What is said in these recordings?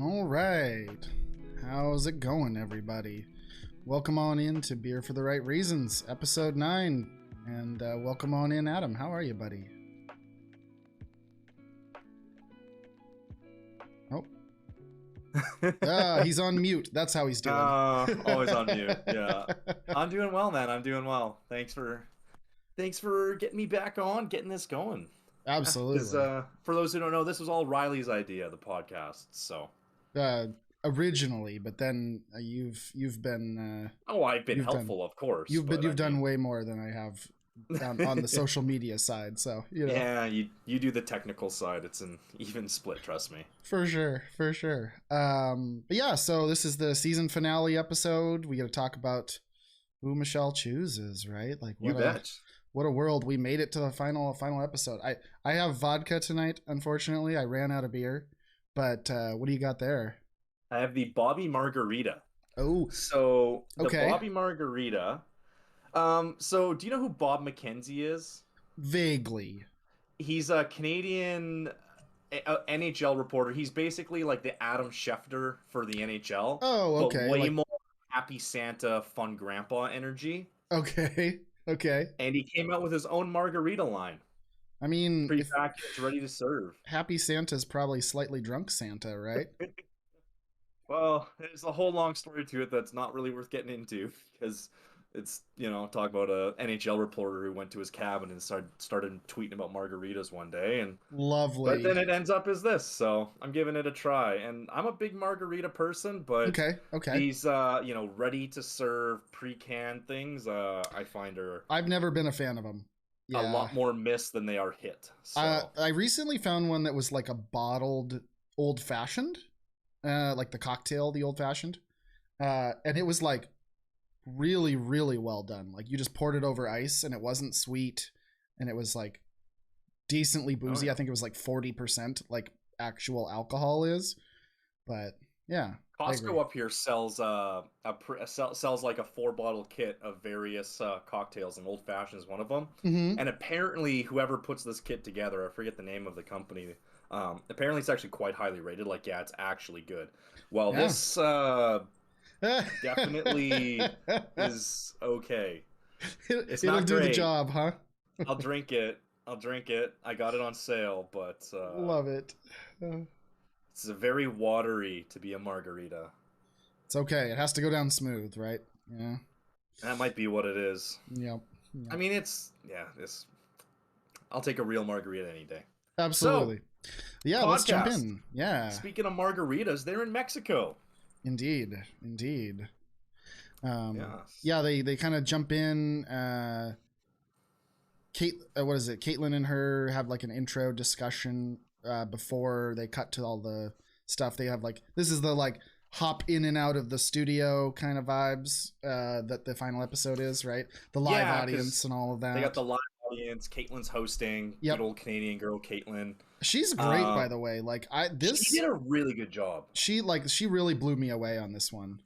All right. How's it going, everybody? Welcome on in to Beer for the Right Reasons, episode 9. And welcome on in, Adam. How are you, buddy? Oh. He's on mute. That's how he's doing. Always on mute. Yeah. I'm doing well, man. I'm doing well. Thanks for getting me back on, getting this going. Because Absolutely. For those who don't know, this was all Riley's idea, the podcast. So, Uh, Originally, but then you've been I've been you've done helpful, of course, you've been but I you've done mean, way more than I have on the social media side. So yeah, you do the technical side. It's an even split, trust me. For sure, for sure. But yeah, so this is the season finale episode. We got to talk about who Michelle chooses, right? Like You bet. what a world. We made it to the final episode. I have vodka tonight. Unfortunately, I ran out of beer. But what do you got there? I have the Bobby Margarita. Oh, So the okay. Bobby Margarita. So do you know who Bob McKenzie is? Vaguely. He's a Canadian NHL reporter. He's basically like the Adam Schefter for the NHL, Oh, but okay. way Like, more happy Santa, fun grandpa energy. okay, okay. And he came out with his own margarita line, I mean, if prepackaged, ready to serve. Happy Santa's probably slightly drunk Santa, right? Well, there's a whole long story to it that's not really worth getting into because it's, talk about a NHL reporter who went to his cabin and started tweeting about margaritas one day, and but Lovely. then it ends up as this, so I'm giving it a try. And I'm a big margarita person, but Okay, okay. these ready to serve pre-canned things, I find are I've never been a fan of them. a Yeah. lot more miss than they are hit. So I recently found one that was like a bottled old fashioned, like the cocktail, the old fashioned, and it was like really, really well done. Like you just poured it over ice, and it wasn't sweet, and it was like decently oh boozy. yeah. I think it was like 40%, like actual alcohol is. But yeah, I agree. Costco up here sells sells like a 4 bottle kit of various cocktails, and old fashioned is one of them. Mm-hmm. And apparently, whoever puts this kit together, I forget the name of the company. Apparently, it's actually quite highly rated. Like, yeah, it's actually good. Well, Yeah. this definitely is okay. It's It'll not do the great. job, huh? I'll drink it. I'll drink it. I got it on sale, but Love it. Uh, it's a very watery to be a margarita. It's okay. It has to go down smooth, right? Yeah. That might be what it is. Yep. I Yep. mean, it's. I'll take a real margarita any day. So, Absolutely. Yeah, let's jump podcast. in. Yeah. Speaking of margaritas, they're in Mexico. Indeed. Indeed. Yes. Yeah, they kind of jump in. Kate, what is it? Caitlin and her have like an intro discussion before they cut to all the stuff. They have like this is the like hop in and out of the studio kind of vibes that the final episode is, right? The live Yeah, audience because and all of they got that. the live audience. Caitlin's hosting. Good Yep, old Canadian girl, Caitlin. she's great by Um, the way. Like I she this did a really good job. she really blew me away on this one.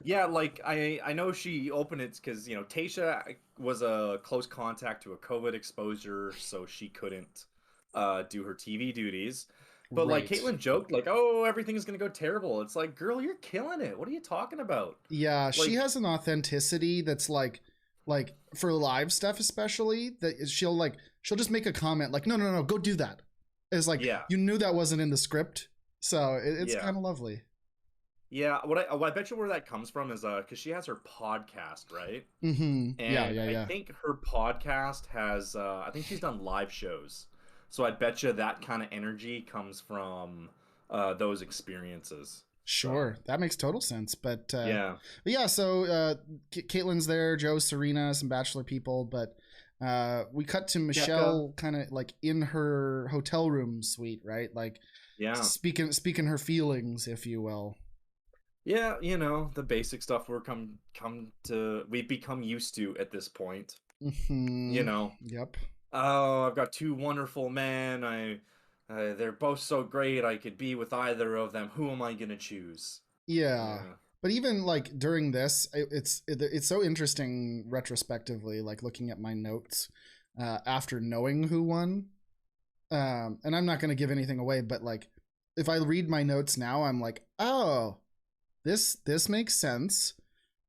Yeah, like I know she opened it because Tasha was a close contact to a COVID exposure, so she couldn't do her TV duties. But like Right. Caitlyn joked, like, "Oh, everything's gonna go terrible." It's like, girl, you're killing it. What are you talking about? Yeah, she Like, has an authenticity that's like for live stuff especially that she'll just make a comment like no, go do that. It's like yeah, you knew that wasn't in the script, so it's yeah, kind of lovely. yeah. What I bet you where that comes from is because she has her podcast, right? Mm-hmm. Yeah, And yeah, I yeah. think her podcast has I think she's done live shows. So I bet you that kind of energy comes from those experiences. So Sure, that makes total sense. yeah, But yeah, so Caitlin's there, Joe, Serena, some Bachelor people, but we cut to Becca, Michelle kind of like in her hotel room suite, right? Like yeah, speaking her feelings, if you will. yeah. The basic stuff we've become used to at this point. You Mm-hmm. know, Yep. oh, I've got two wonderful men. They're both so great. I could be with either of them. Who am I gonna choose? Yeah. Yeah, But even like during this, it's so interesting retrospectively, like looking at my notes after knowing who won. And I'm not going to give anything away, but like if I read my notes now, I'm like, oh, this makes sense.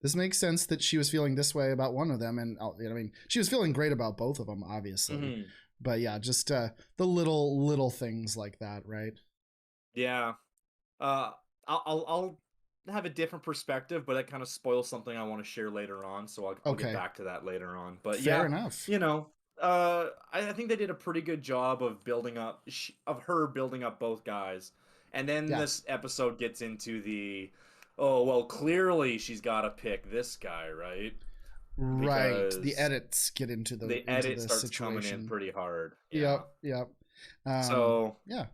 This makes sense that she was feeling this way about one of them, and you know, I mean, she was feeling great about both of them, obviously. Mhm. But yeah, just the little things like that, right? Yeah. Uh, I'll have a different perspective, but that kind of spoils something I want to share later on. So I'll get Okay, back to that later on. But fair yeah, enough. you know, I think they did a pretty good job of building up of her building up both guys, and then Yeah, this episode gets into the, oh well, clearly she's got to pick this guy, right? right. The Because edits get the into edit the starts coming in situation. pretty hard. Yeah. Yep, yep. So Yeah.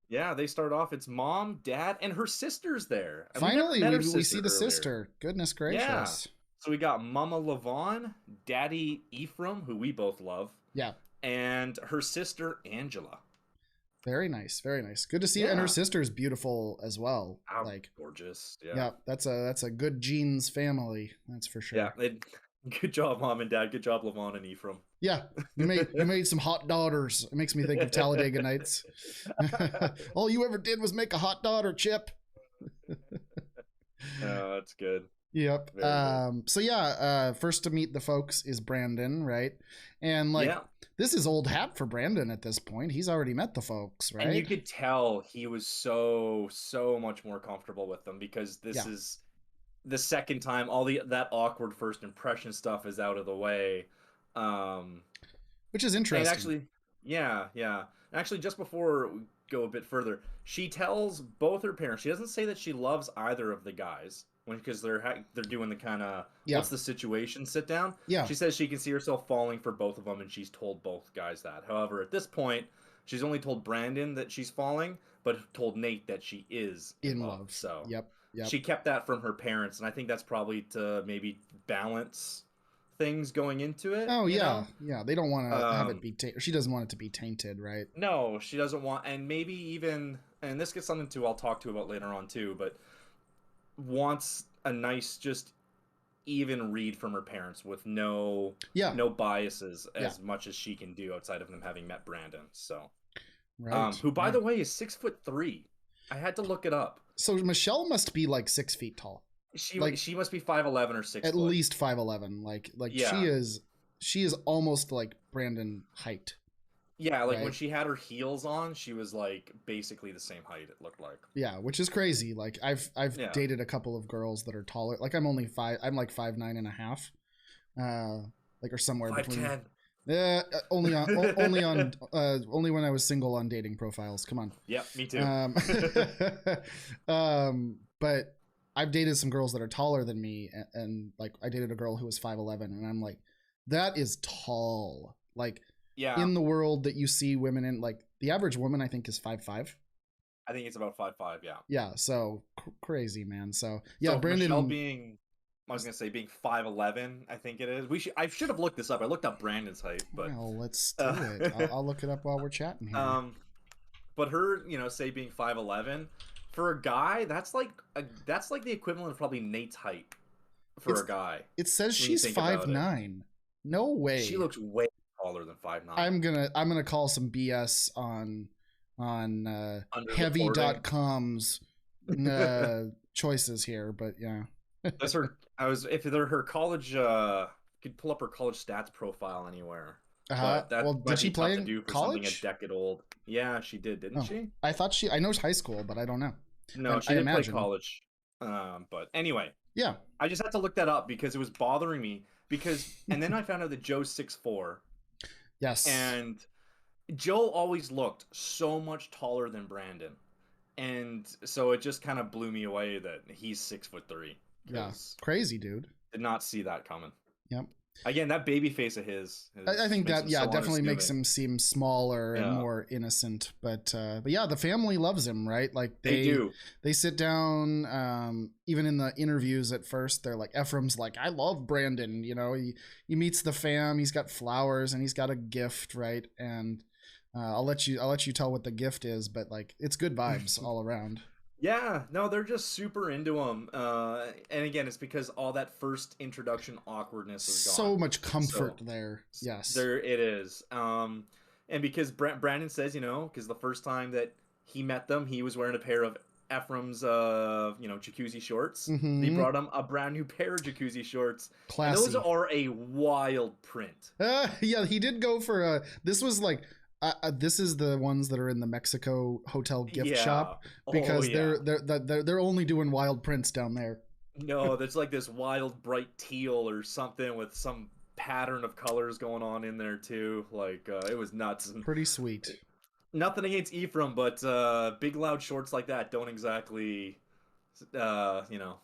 yeah, they start off. It's mom, dad, and her sister's there, and we never Finally, met her we see sister the earlier. sister. Goodness Yeah. gracious. So we got Mama Levon, Daddy Ephraim, who we both love, Yeah. and her sister Angela. Very nice, very nice. Good to see her. And her Yeah. sister's beautiful as well. Oh, Like, gorgeous. Yeah. yeah, that's a good genes family, that's for Yeah. sure. Good job, mom and dad. Good job, Levon and Ephraim. Yeah, you made some hot daughters. It makes me think of Talladega Nights. All you ever did was make a hot daughter, Chip. Oh, that's good. Yep. Very good. So yeah, first to meet the folks is Brandon, right? And like Yeah. this is old hat for Brandon at this point. He's already met the folks, And you right? could tell he was so much more comfortable with them because this Yeah. is the second time all that awkward first impression stuff is out of the way. Um, Which is and interesting. actually, yeah, yeah. Actually, just before we go a bit further, she tells both her parents. She doesn't say that she loves either of the guys when because they're doing the kind of Yeah. what's the situation sit down. Yeah. She says she can see herself falling for both of them, and she's told both guys that. However, at this point, she's only told Brandon that she's falling, but told Nate that she is in In love. love. So Yep. Yep. she kept that from her parents, and I think that's probably to maybe balance things going into it, Oh you yeah. know? Yeah. They don't want to have it Um, be she doesn't want it to be tainted, right? no, she doesn't want, and maybe even, and this gets something to I'll talk to about later on too, but wants a nice, just even read from her parents with Yeah. no biases Yeah. as much as she can do outside of them having met Brandon. So, Right. who by Yeah. the way is 6'3". I had to look it up. So Michelle must be like 6 feet tall. Like She must be 5'11" or 6 at foot. least 5'11". Like Yeah. she is almost like Brandon height, Yeah, like when right? she had her heels on, she was like basically the same height, it looked like. Yeah, which is crazy. Like I've Yeah. dated a couple of girls that are taller. Like I'm like 5'9.5". Like or somewhere between. 5'10". Only on only on only when I was single on dating profiles. Come on. Yep, me too. But I've dated some girls that are taller than me, and like I dated a girl who was 5'11", and I'm like, that is tall. Like Yeah, in the world that you see women in, like the average woman I think is 5'5". I think it's about 5'5", yeah. Yeah, so crazy, man. So yeah, So Brandon. Michelle being, I was gonna say being 5'11", I think it is. I should have looked this up. I looked up Brandon's height, but Well, let's do it. I'll look it up while we're chatting here. but her, say being 5'11", for a guy, that's like the equivalent of probably Nate's height for It's a guy. It says when you she's think about it. 5'9". No way. She looks way taller than 5'9". I'm gonna call some BS on Underreporting. heavy.com's choices here, but yeah. That's her. If they're her college. You could pull up her college stats profile anywhere. But that Well, might did she be tough play to in do for something a college? decade old. Yeah, she did, didn't Oh, she? I know it's high school, but I don't know. No, she I did play imagine. college. But anyway, Yeah. I just had to look that up because it was bothering me. And then I found out that Joe's 6'4", Yes. and Joe always looked so much taller than Brandon, and so it just kind of blew me away that he's 6'3". Yeah. Crazy, dude. Did not see that coming. Yep. Again, that baby face of his. I think that so definitely makes unassuming. him seem smaller and Yeah. more innocent. But yeah, the family loves him, right? Like They do. They sit down. Even in the interviews at first, they're like, Ephraim's like, I love Brandon. You know, he meets the fam. He's got flowers and he's got a gift, right? And I'll let you tell what the gift is, but like it's good vibes all around. Yeah, no, they're just super into him. And again, it's because all that first introduction awkwardness is gone. So much comfort there. Yes. There it is. And because Brandon says, because the first time that he met them. He was wearing a pair of Ephraim's, jacuzzi shorts. They Mm-hmm. brought him a brand new pair of jacuzzi shorts, and those Classy. are a wild print. Yeah, he did go for a. This was like. This is the ones that are in the Mexico hotel gift Yeah. shop Oh because yeah. they're only doing wild prints down there. No, there's like this wild bright teal or something with some pattern of colors going on in there too. Like it was nuts. And Pretty sweet. nothing against Ephraim, but big loud shorts like that don't exactly, you know,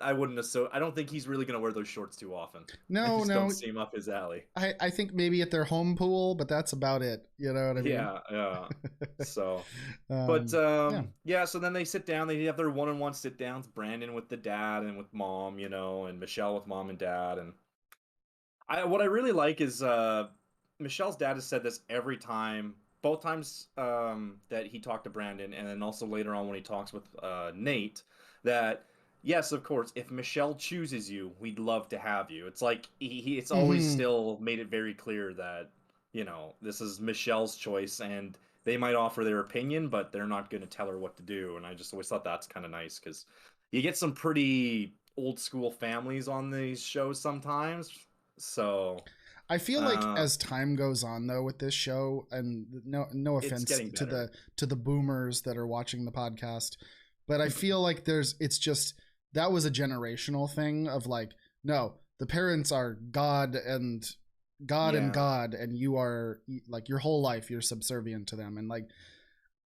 I wouldn't have. So I don't think he's really gonna wear those shorts too often. They No, just don't no. seem up his alley. I think maybe at their home pool, but that's about it. You know what I mean? Yeah, yeah. So, but Yeah. yeah. So then they sit down. They have their one-on-one sit downs. Brandon with the dad and with mom, and Michelle with mom and dad. And what I really like is Michelle's dad has said this every time, both times that he talked to Brandon, and then also later on when he talks with Nate, that yes, of course, if Michelle chooses you, we'd love to have you. It's like it's always Mm-hmm. still made it very clear that this is Michelle's choice, and they might offer their opinion, but they're not going to tell her what to do. And I just always thought that's kind of nice because you get some pretty old school families on these shows sometimes. So I feel like uh, as time goes on though with this show, and no it's offense getting to better. the boomers that are watching the podcast, but I feel like it's just that was a generational thing of like, no, the parents are Yeah. God, and you are like your whole life you're subservient to them. And like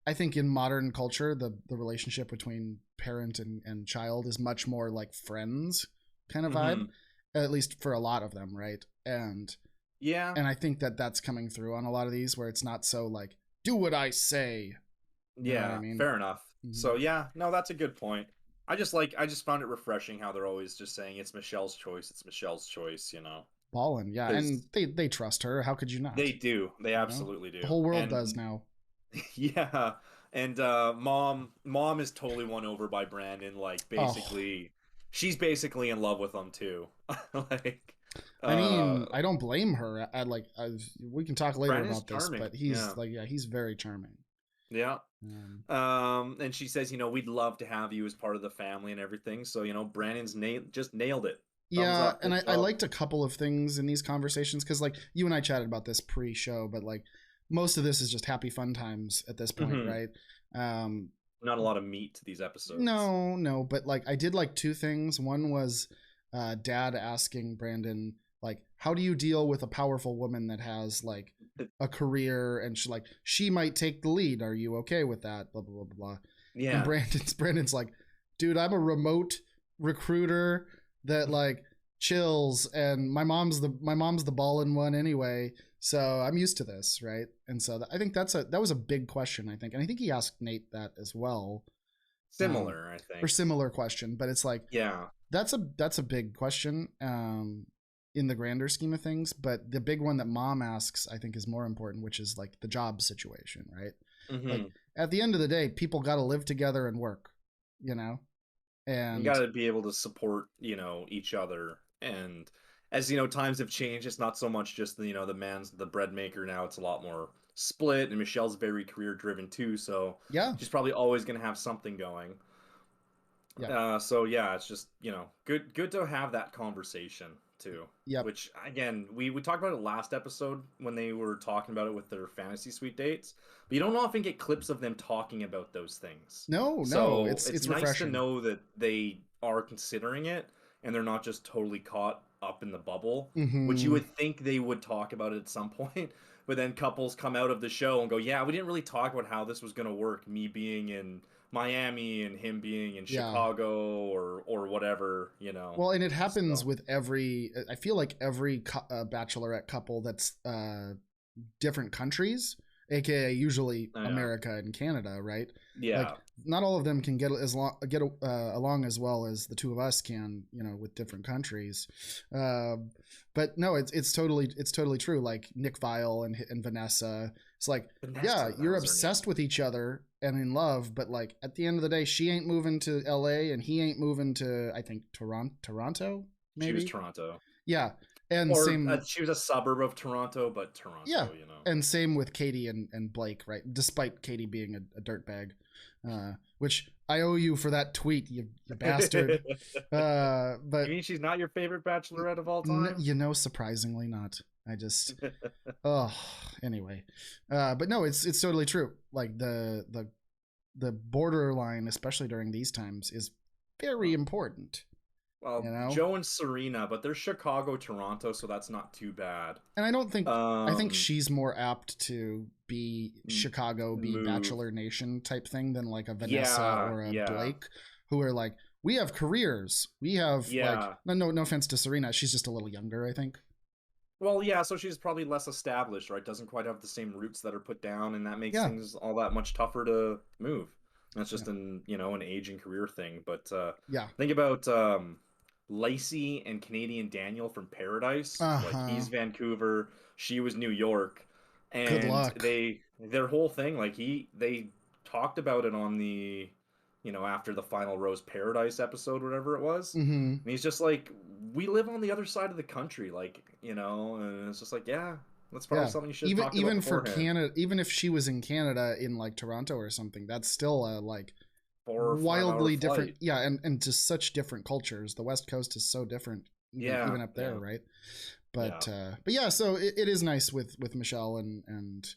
I think in modern culture the relationship between parent and child is much more like friends kind of vibe, Hmm. at least for a lot of them, right? Yeah. And I think that that's coming through on a lot of these where it's not so like do what I say. You know what I Yeah. mean? Fair enough. Mm-hmm. So yeah, no, that's a good point. I just found it refreshing how they're always just saying it's Michelle's choice. It's Michelle's choice. Ballin', yeah, Because and they trust her. How could you not? they do. They You know, absolutely the do. whole world does And now. yeah, and mom is totally won over by Brandon. Like Oh, basically, she's basically in love with him too. Like, I uh, mean, I don't blame her. We can talk later Brandon's about this, charming. but he's Yeah, like, yeah, he's very charming. yeah. Um, And she says, we'd love to have you as part of the family and everything. So, Brandon's just nailed it. Thumbs yeah, up. and Good I job. liked a couple of things in these conversations because, like, you and I chatted about this pre-show, but like, most of this is just happy fun times at this point, Hmm. right? Um, Not a lot of meat to these episodes. no, but like, I did like two things. One was Dad asking Brandon, like, how do you deal with a powerful woman that has like a career and she might take the lead? Are you okay with that? Blah blah blah blah. And Yeah. Brandon's like, dude, I'm a remote recruiter that like chills, and my mom's the ballin' one anyway, so I'm used to this, right? And so I think that was a big question, I think, and I think he asked Nate that as well, um, Similar, I or think. similar question, but it's like Yeah. that's a big question in the grander scheme of things, but the big one that mom asks I think is more important, which is like the job situation, right? Like Hmm. at the end of the day, people got to live together and work, you know? You And got to be able to support, each other. And as times have changed, it's not so much just the man's the bread maker now. It's a lot more split. And Michelle's very career driven too, so yeah, she's probably always going to have something going. yep, So yeah, it's just good to have that conversation too. yep. Which again, we talked about it last episode when they were talking about it with their fantasy suite dates, but you don't often get clips of them talking about those things. No, So it's it's nice to refreshing. know that they are considering it and they're not just totally caught up in the bubble, which you Mm-hmm. would think they would talk about it at some point. But then couples come out of the show and go, "Yeah, we didn't really talk about how this was going to work. Me being in Miami and him being in Yeah. Chicago or whatever. Well, and it happens So with every. I feel like every bachelorette couple that's different countries, aka usually yeah, America and Canada, right? Like yeah, not all of them can get along as well as the two of us can, with different countries. Uh, but no, it's totally true. Like Nick Vile and Vanessa, it's like, yeah, Vanessa, that you're was her name. obsessed with each other and in love, but like at the end of the day, she ain't moving to LA and he ain't moving to, I think, Toronto, She was maybe. Toronto. Yeah. And Or same, she was a suburb of Toronto, but yeah, Toronto, you know. and same with Katie and Blake, right? Despite Katie being a dirtbag, which I owe you for that tweet, you bastard. You But mean she's not your favorite Bachelorette of all time? surprisingly not. I just, oh, anyway. But no, it's totally true. Like the borderline, especially during these times, is very important. Well, You know, Joe and Serena, but they're Chicago, Toronto, so that's not too bad. and I think Um, she's more apt to be Chicago, be Move. Bachelor Nation type thing than like a Vanessa Yeah, or a yeah, Blake, who are like, we have careers, we have like, yeah. no offense to Serena, she's just a little younger, I think. Well, yeah, so she's probably less established, right? Doesn't quite have the same roots that are put down, and that makes Yeah, things all that much tougher to move. That's yeah, just an age and career thing. But yeah. think about Lacey and Canadian Daniel from Paradise. Uh Like huh. he's Vancouver, she was New York, Good and luck. their whole thing, like they talked about it on the, after the final Rose Paradise episode, whatever it was. Mm-hmm. And he's just like, we live on the other side of the country, like, and it's just like, yeah, that's probably Yeah. something you should have talked about Even for beforehand. Canada, even if she was in Canada in like Toronto or something, that's still a like 4 or 5 hour wildly different, flight. yeah, and just such different cultures. The West Coast is so different, Yeah, even up there, yeah, right? yeah. But yeah, so it is nice with Michelle and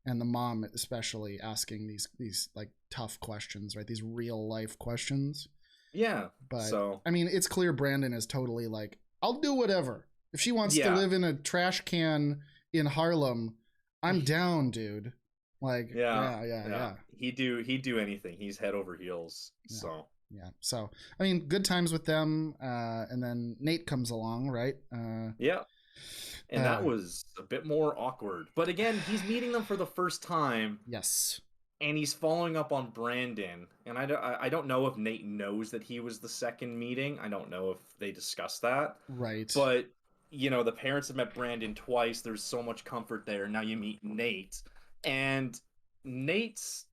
the mom especially asking these like tough questions, right? These real life questions. Yeah. But So, I mean, it's clear Brandon is totally like, I'll do whatever. If she wants to yeah. live in a trash can in Harlem, I'm down, dude. Like, Yeah. yeah. Yeah. He'd do anything. He's head over heels. Yeah. So, Yeah. So, I mean, good times with them. And then Nate comes along, right? yeah. And that Uh, was a bit more awkward. But again, he's meeting them for the first time, yes. and he's following up on Brandon. And I don't know if Nate knows that he was the second meeting. I don't know if they discussed that. Right. But, the parents have met Brandon twice. There's so much comfort there. Now you meet Nate. And Nate's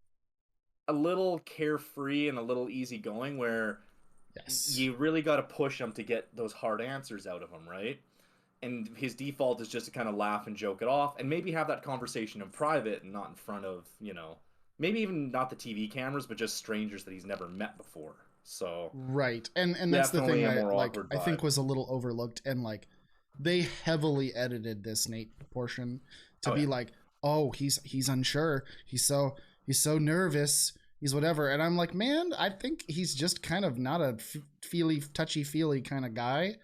a little carefree and a little easygoing, where Yes. you really got to push him to get those hard answers out of him, right? And his default is just to kind of laugh and joke it off and maybe have that conversation in private and not in front of, maybe even not the TV cameras, but just strangers that he's never met before. So Right. And that's the definitely thing a more awkward I think vibe. was a little overlooked, and like they heavily edited this Nate portion to Oh be yeah. like, "Oh, he's unsure. He's so nervous. He's whatever." And I'm like, "Man, I think he's just kind of not a feely touchy-feely kind of guy,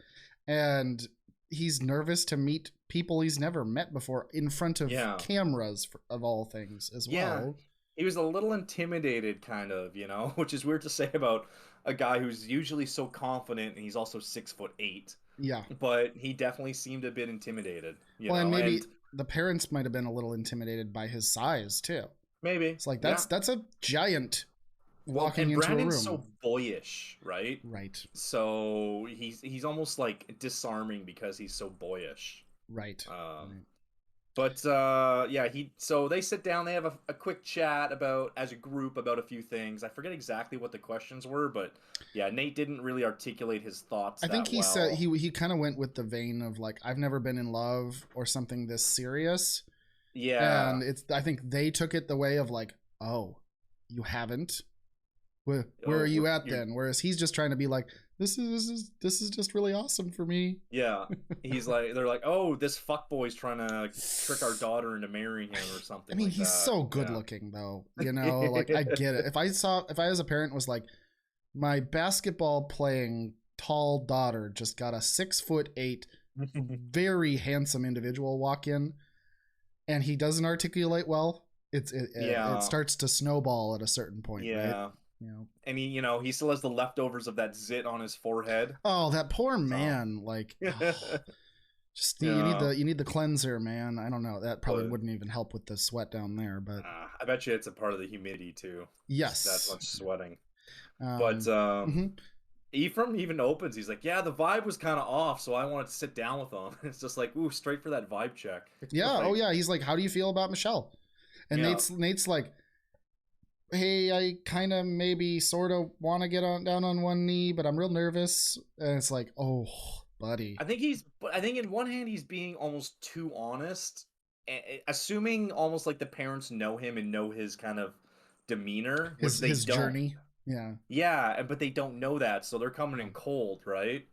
and he's nervous to meet people he's never met before in front of Yeah. cameras of all things as Yeah. well." He was a little intimidated, kind of, which is weird to say about a guy who's usually so confident and he's also 6'8". Yeah. But he definitely seemed a bit intimidated, Well, and maybe and the parents might have been a little intimidated by his size too. maybe, It's like yeah. that's a giant Well, walking and into a Brandon's room. so boyish, right? Right. So he's almost like disarming because he's so boyish. Right. Um, Right. but yeah, so they sit down, they have a quick chat about as a group about a few things. I forget exactly what the questions were, but yeah, Nate didn't really articulate his thoughts I think that he said well. he kind of went with the vein of like, I've never been in love or something this serious. Yeah. And it's I think they took it the way of like, oh, you haven't. Where Oh, are you at you're then? Whereas he's just trying to be like, this is just really awesome for me. yeah. They're like, oh, this fuckboy's trying to trick our daughter into marrying him or I something mean, like he's that. so good Yeah. looking though. Like I get it. If I as a parent was like, my basketball playing tall daughter just got a 6'8" very handsome individual walk in, and he doesn't articulate well, Yeah. it starts to snowball at a certain point, right? Yeah. You know. And he still has the leftovers of that zit on his forehead. Oh, that poor So man! Like, just yeah. you need the cleanser, man. I don't know. That probably But wouldn't even help with the sweat down there, but I bet you it's a part of the humidity too. Just that yes. much sweating. But Um, mhm. Ephraim even opens. He's like, "Yeah, the vibe was kind of off, so I wanted to sit down with him." It's just like, ooh, straight for that vibe check. Yeah. Oh, Like, yeah. He's like, "How do you feel about Michelle?" And yeah, Nate's like, "Hey, I kind of maybe sort of want to get down on one knee, but I'm real nervous." And it's like, oh, buddy. I think in one hand he's being almost too honest, assuming almost like the parents know him and know his kind of demeanor, which they His don't. journey. Yeah. Yeah, but they don't know that, so they're coming in cold, right?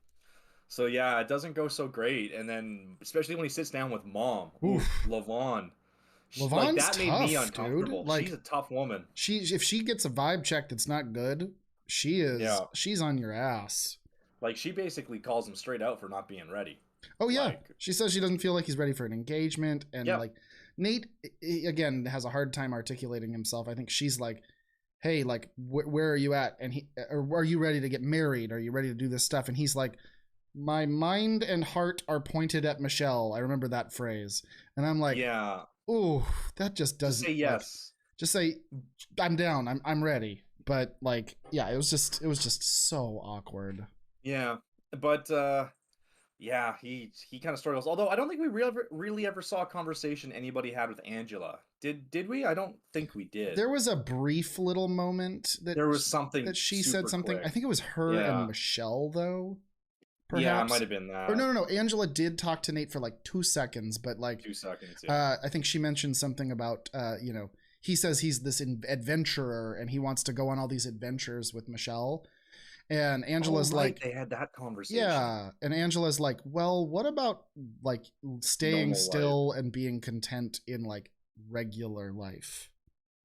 So yeah, it doesn't go so great, and then especially when he sits down with mom, ooh, Oof. Lavon, like Lavon's that made me tough, dude. uncomfortable. She's Like a tough woman. if she gets a vibe check that's not good, Yeah, she's on your ass. like she basically calls him straight out for not being ready. Oh yeah, Like, she says she doesn't feel like he's ready for an engagement, and yep, like Nate again has a hard time articulating himself. I think she's like, "Hey, like, where are you at?" And or are you ready to get married? Are you ready to do this stuff? And he's like, "My mind and heart are pointed at Michelle." I remember that phrase, and I'm like, yeah. "Oh, that just Just doesn't say like." yes. Just say, "I'm down. I'm ready." But like, yeah, it was just so awkward. Yeah, but yeah, he kind of struggles. Although I don't think we really ever saw a conversation anybody had with Angela. Did we? I don't think we did. There was a brief little moment There was something that she said super something. I quick. think it was her and Yeah. Michelle though, Yeah, it might perhaps. have been Or that. no. Angela did talk to Nate for like 2 seconds, but like, 2 seconds, yeah. I think she mentioned something about, he says he's this adventurer and he wants to go on all these adventures with Michelle. And Oh, Angela's right, like, they had that conversation. yeah. And Angela's like, well, what about like staying Normal life. still and being content in like regular life?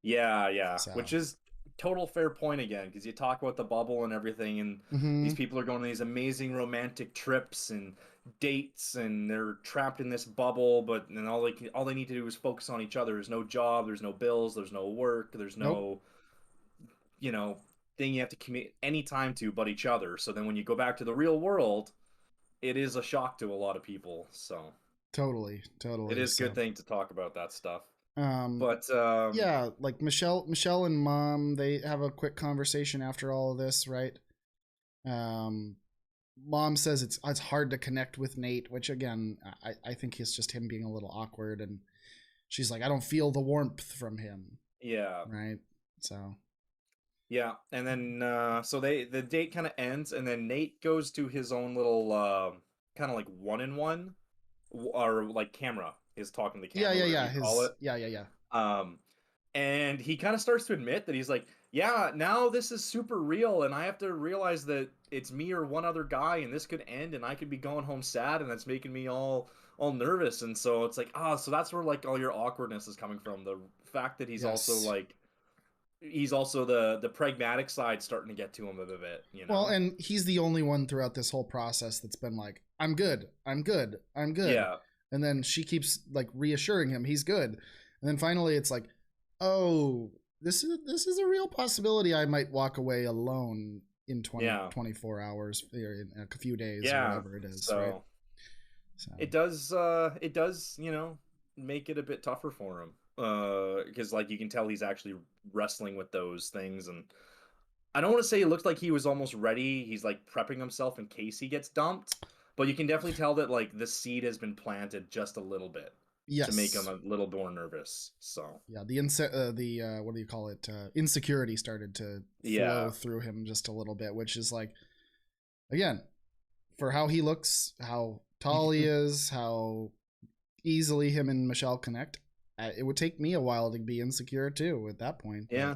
Yeah, yeah. So, Which is total fair point again, because you talk about the bubble and everything, and these mm-hmm. people are going on these amazing romantic trips and dates, and they're trapped in this bubble, but then all they need to do is focus on each other. There's no job, there's no bills, there's no work, there's Nope. no, you know, thing you have to commit any time to but each other. So then when you go back to the real world, it is a shock to a lot of people. So Totally. it Totally. is a good So, thing to talk about that stuff. um, But yeah, like Michelle and mom, they have a quick conversation after all of this, right? Um, mom says it's hard to connect with Nate, which again, I think is just him being a little awkward, and she's like, I don't feel the warmth from him, yeah. right? So, Yeah, and then so the date kind of ends, and then Nate goes to his own little kind of like one-in-one or like camera, his talking to camera, whatever yeah, you call it. yeah. Um, and he kind of starts to admit that he's like, yeah, now this is super real, and I have to realize that it's me or one other guy, and this could end, and I could be going home sad, and that's making me all nervous. And so it's like, so that's where like all your awkwardness is coming from. The fact that Yes. he's also the pragmatic side starting to get to him a bit, you Well, know? and he's the only one throughout this whole process that's been like, I'm good, I'm good, I'm good. Yeah. And then she keeps like reassuring him he's good. And then finally it's like, oh, this is a real possibility I might walk away alone in Yeah. 24 hours or in a few days or Yeah. whatever it is, right? So So, it does, make it a bit tougher for him. Because like you can tell he's actually wrestling with those things, and I don't want to say it looks like he was almost ready. He's like prepping himself in case he gets dumped, but you can definitely tell that like the seed has been planted just a little bit to make him yes. a little more nervous. So Yeah, the what do you call it? Insecurity started to flow yeah, through him just a little bit, which is like, again, for how he looks, how tall he is, how easily him and Michelle connect. It would take me a while to be insecure too at that point, but yeah.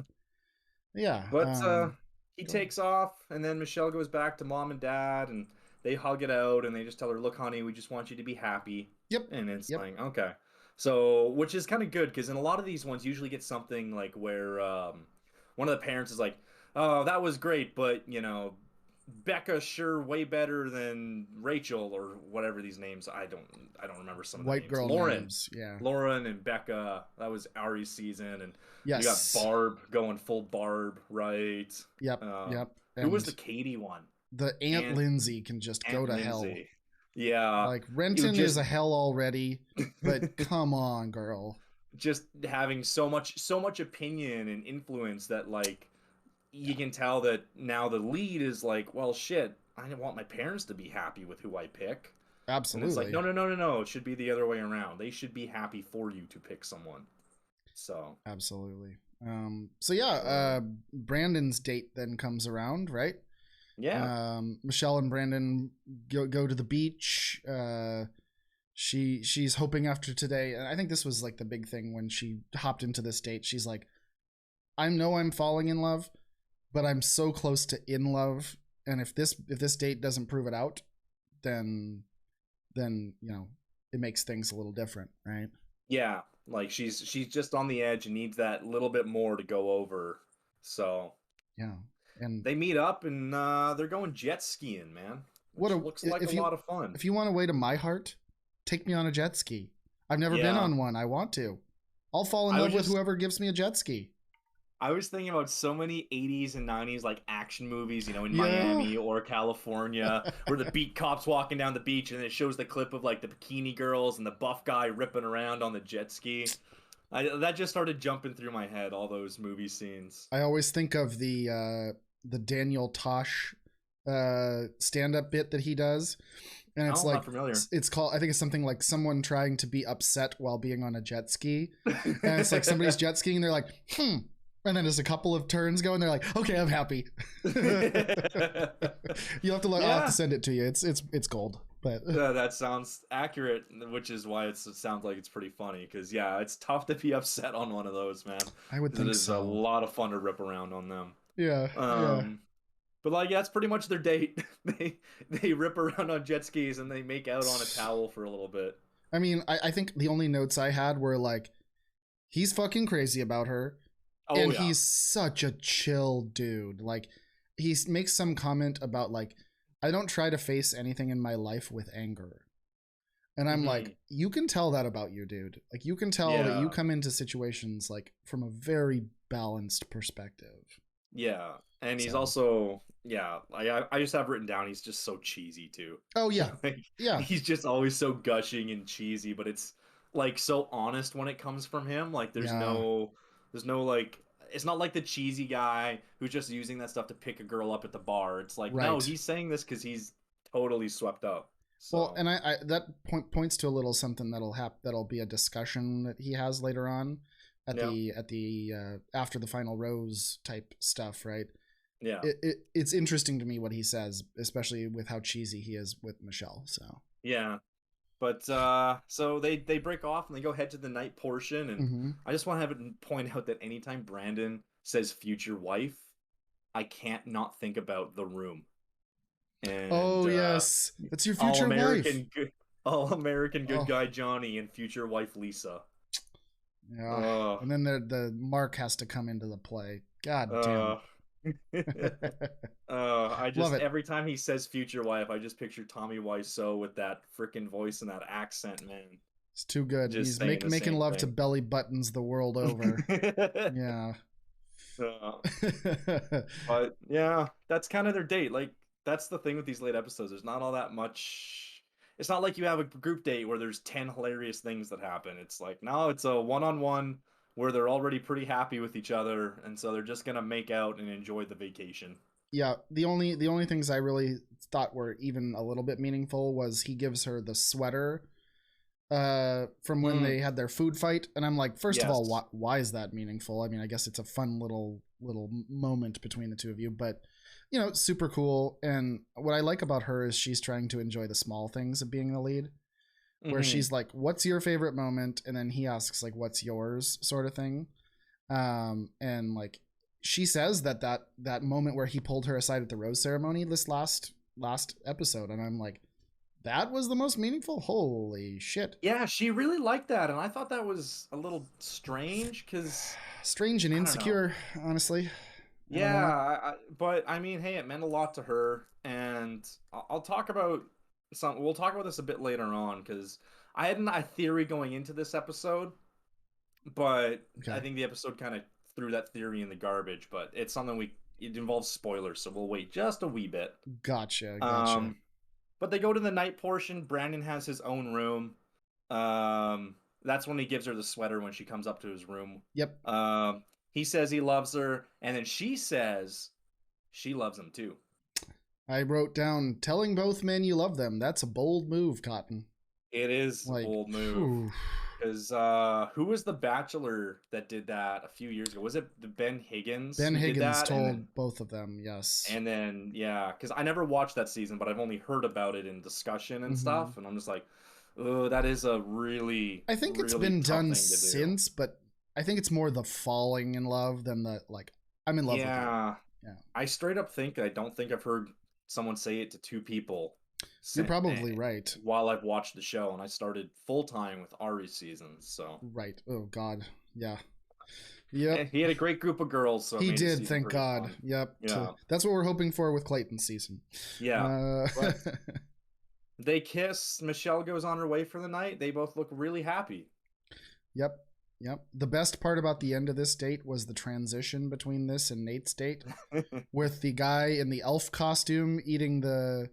yeah. But he Go ahead. takes off, and then Michelle goes back to mom and dad, and they hug it out, and they just tell her, "Look, honey, we just want you to be happy." Yep, And it's yep, like, okay, so which is kind of good because in a lot of these ones, usually get something like where one of the parents is like, "Oh, that was great, but Becca's sure way better than Rachel or whatever these names. I don't remember some of the white names. girl names. Yeah. Lauren and Becca. That was Ari's season, and you got Yes. Barb going full Barb, right? Yep. Um, Yep. who was And the Katie one? the Aunt Aunt Lindsay can just go Aunt to hell. Lindsay. Yeah, Like it was Renton is a hell already, but come on, girl. just having so much opinion and influence that like you can tell that now the lead is like, well, shit, I didn't want my parents to be happy with who I pick. And it's like, Absolutely. no, no, no, no, no. It should be the other way around. They should be happy for you to pick someone. So, Absolutely. So yeah, uh, Brandon's date then comes around, right? Yeah. Michelle and Brandon go to the beach. She's hoping after today, and I think this was like the big thing when she hopped into this date. She's like, I know I'm falling in love, but I'm so close to in love, and if this date doesn't prove it out, then it makes things a little different, right? Yeah, like she's just on the edge and needs that little bit more to go over. So Yeah. And they meet up and they're going jet skiing, man, what which a looks like a lot of fun. if you want a way to my heart, take me on a jet ski. I've never been Yeah. on one. I want to. I'll fall in love with whoever gives me a jet ski. I was thinking about so many 80s and 90s like action movies, in Miami or California, where the beat cops walking down the beach and it shows the clip of like the bikini girls and the buff guy ripping around on the jet ski. That just started jumping through my head, all those movie scenes. I always think of the Daniel Tosh stand-up bit that he does. And it's like, it's called, I think it's something like someone trying to be upset while being on a jet ski. And it's like somebody's jet skiing and they're like, and then just a couple of turns go and they're like, okay, I'm happy. You'll have to I'll have to send it to you. It's gold. But that sounds accurate, which is why it sounds like it's pretty funny. Because it's tough to be upset on one of those, man. I would think it is a lot of fun to rip around on them. Yeah. But like, that's pretty much their date. They rip around on jet skis and they make out on a towel for a little bit. I mean, I think the only notes I had were like, he's fucking crazy about her. And he's such a chill dude. Like, he makes some comment about like, I don't try to face anything in my life with anger. And I'm like, you can tell that about you, dude. Like, you can tell that you come into situations like from a very balanced perspective. Yeah. And he's also, I just have written down, he's just so cheesy too. Oh yeah. He's just always so gushing and cheesy, but it's like so honest when it comes from him. Like there's no like, it's not like the cheesy guy who's just using that stuff to pick a girl up at the bar. It's like, no, he's saying this because he's totally swept up. So. Well, and I that points to a little something that'll be a discussion that he has later on at the after the final rose type stuff, right? Yeah. It's interesting to me what he says, especially with how cheesy he is with Michelle. So yeah. But so they break off and they go head to the night portion, and I just want to have it point out that anytime Brandon says future wife, I can't not think about The Room. And, yes, it's your future wife. All-American good guy Johnny and future wife Lisa. Yeah, and then the Mark has to come into the play. God damn. I just every time he says future wife, I just picture Tommy Wiseau with that freaking voice and that accent, man. It's too good. He's making love to belly buttons the world over. Yeah. But yeah, that's kind of their date. Like, that's the thing with these late episodes. There's not all that much. It's not like you have a group date where there's 10 hilarious things that happen. It's like, no, it's a one-on-one where they're already pretty happy with each other, and so they're just gonna make out and enjoy the vacation. Yeah, the only things I really thought were even a little bit meaningful was he gives her the sweater from when they had their food fight, and I'm like, first of all, why is that meaningful? I mean, I guess it's a fun little moment between the two of you, but super cool. And what I like about her is she's trying to enjoy the small things of being the lead. Where she's like, what's your favorite moment? And then he asks like, what's yours, sort of thing. And like, she says that moment where he pulled her aside at the rose ceremony this last episode. And I'm like, that was the most meaningful. Holy shit. Yeah, she really liked that. And I thought that was a little strange because strange and insecure, honestly. Yeah. But I mean, hey, it meant a lot to her. And I'll talk about we'll talk about this a bit later on, because I had a theory going into this episode, but I think the episode kind of threw that theory in the garbage. But it's something it involves spoilers, so we'll wait just a wee bit. Gotcha. But they go to the night portion. Brandon has his own room. That's when he gives her the sweater when she comes up to his room. Yep. He says he loves her, and then she says she loves him too. I wrote down, telling both men you love them. That's a bold move, Cotton. It is a bold move. Because who was the Bachelor that did that a few years ago? Was it Ben Higgins Ben who did Higgins that? told both of them, yes. Yeah, because I never watched that season, but I've only heard about it in discussion and Hmm. stuff, and I'm just like, oh, that is a really, I think it's really been tough done thing to do. since, but I think it's more the falling in love than the like, I'm in love with you. Yeah, Yeah. I straight up think I don't think I've heard someone say it to two people You're since, probably right. while I've watched the show, and I started full time with Ari's seasons, so Right. Oh God. Yeah. Yep. he had a great group of girls, so it He made his did, season thank pretty God. fun. Yep. Yeah, That's what we're hoping for with Clayton's season. yeah, Uh, but they kiss. Michelle goes on her way for the night. They both look really happy. yep. Yep. The best part about the end of this date was the transition between this and Nate's date, with the guy in the elf costume eating the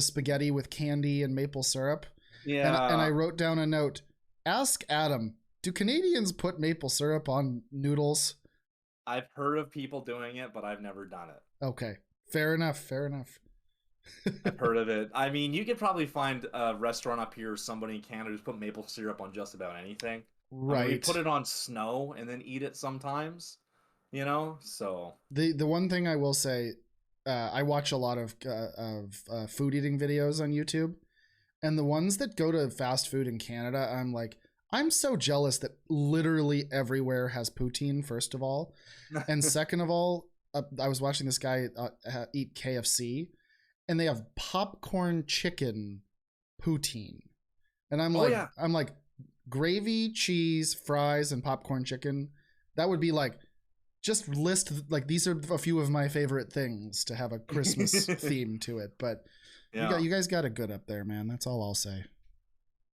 spaghetti with candy and maple syrup. And I Yeah, wrote down a note. Ask Adam, do Canadians put maple syrup on noodles? I've heard of people doing it, but I've never done it. Okay. Fair enough. Fair enough. I've heard of it. I mean, you could probably find a restaurant up here or somebody in Canada who's put maple syrup on just about anything. I mean, we put Right. it on snow and then eat it sometimes, you know? So, The one thing I will say, I watch a lot of food eating videos on YouTube, and the ones that go to fast food in Canada, I'm like, I'm so jealous that literally everywhere has poutine. First of all, and second of all, I was watching this guy eat KFC, and they have popcorn chicken poutine, and oh yeah. I'm like, gravy, cheese, fries, and popcorn chicken. That would be like, just list like these are a few of my favorite things to have a Christmas theme to it. But Yeah. you guys got it good up there, man. That's all I'll say.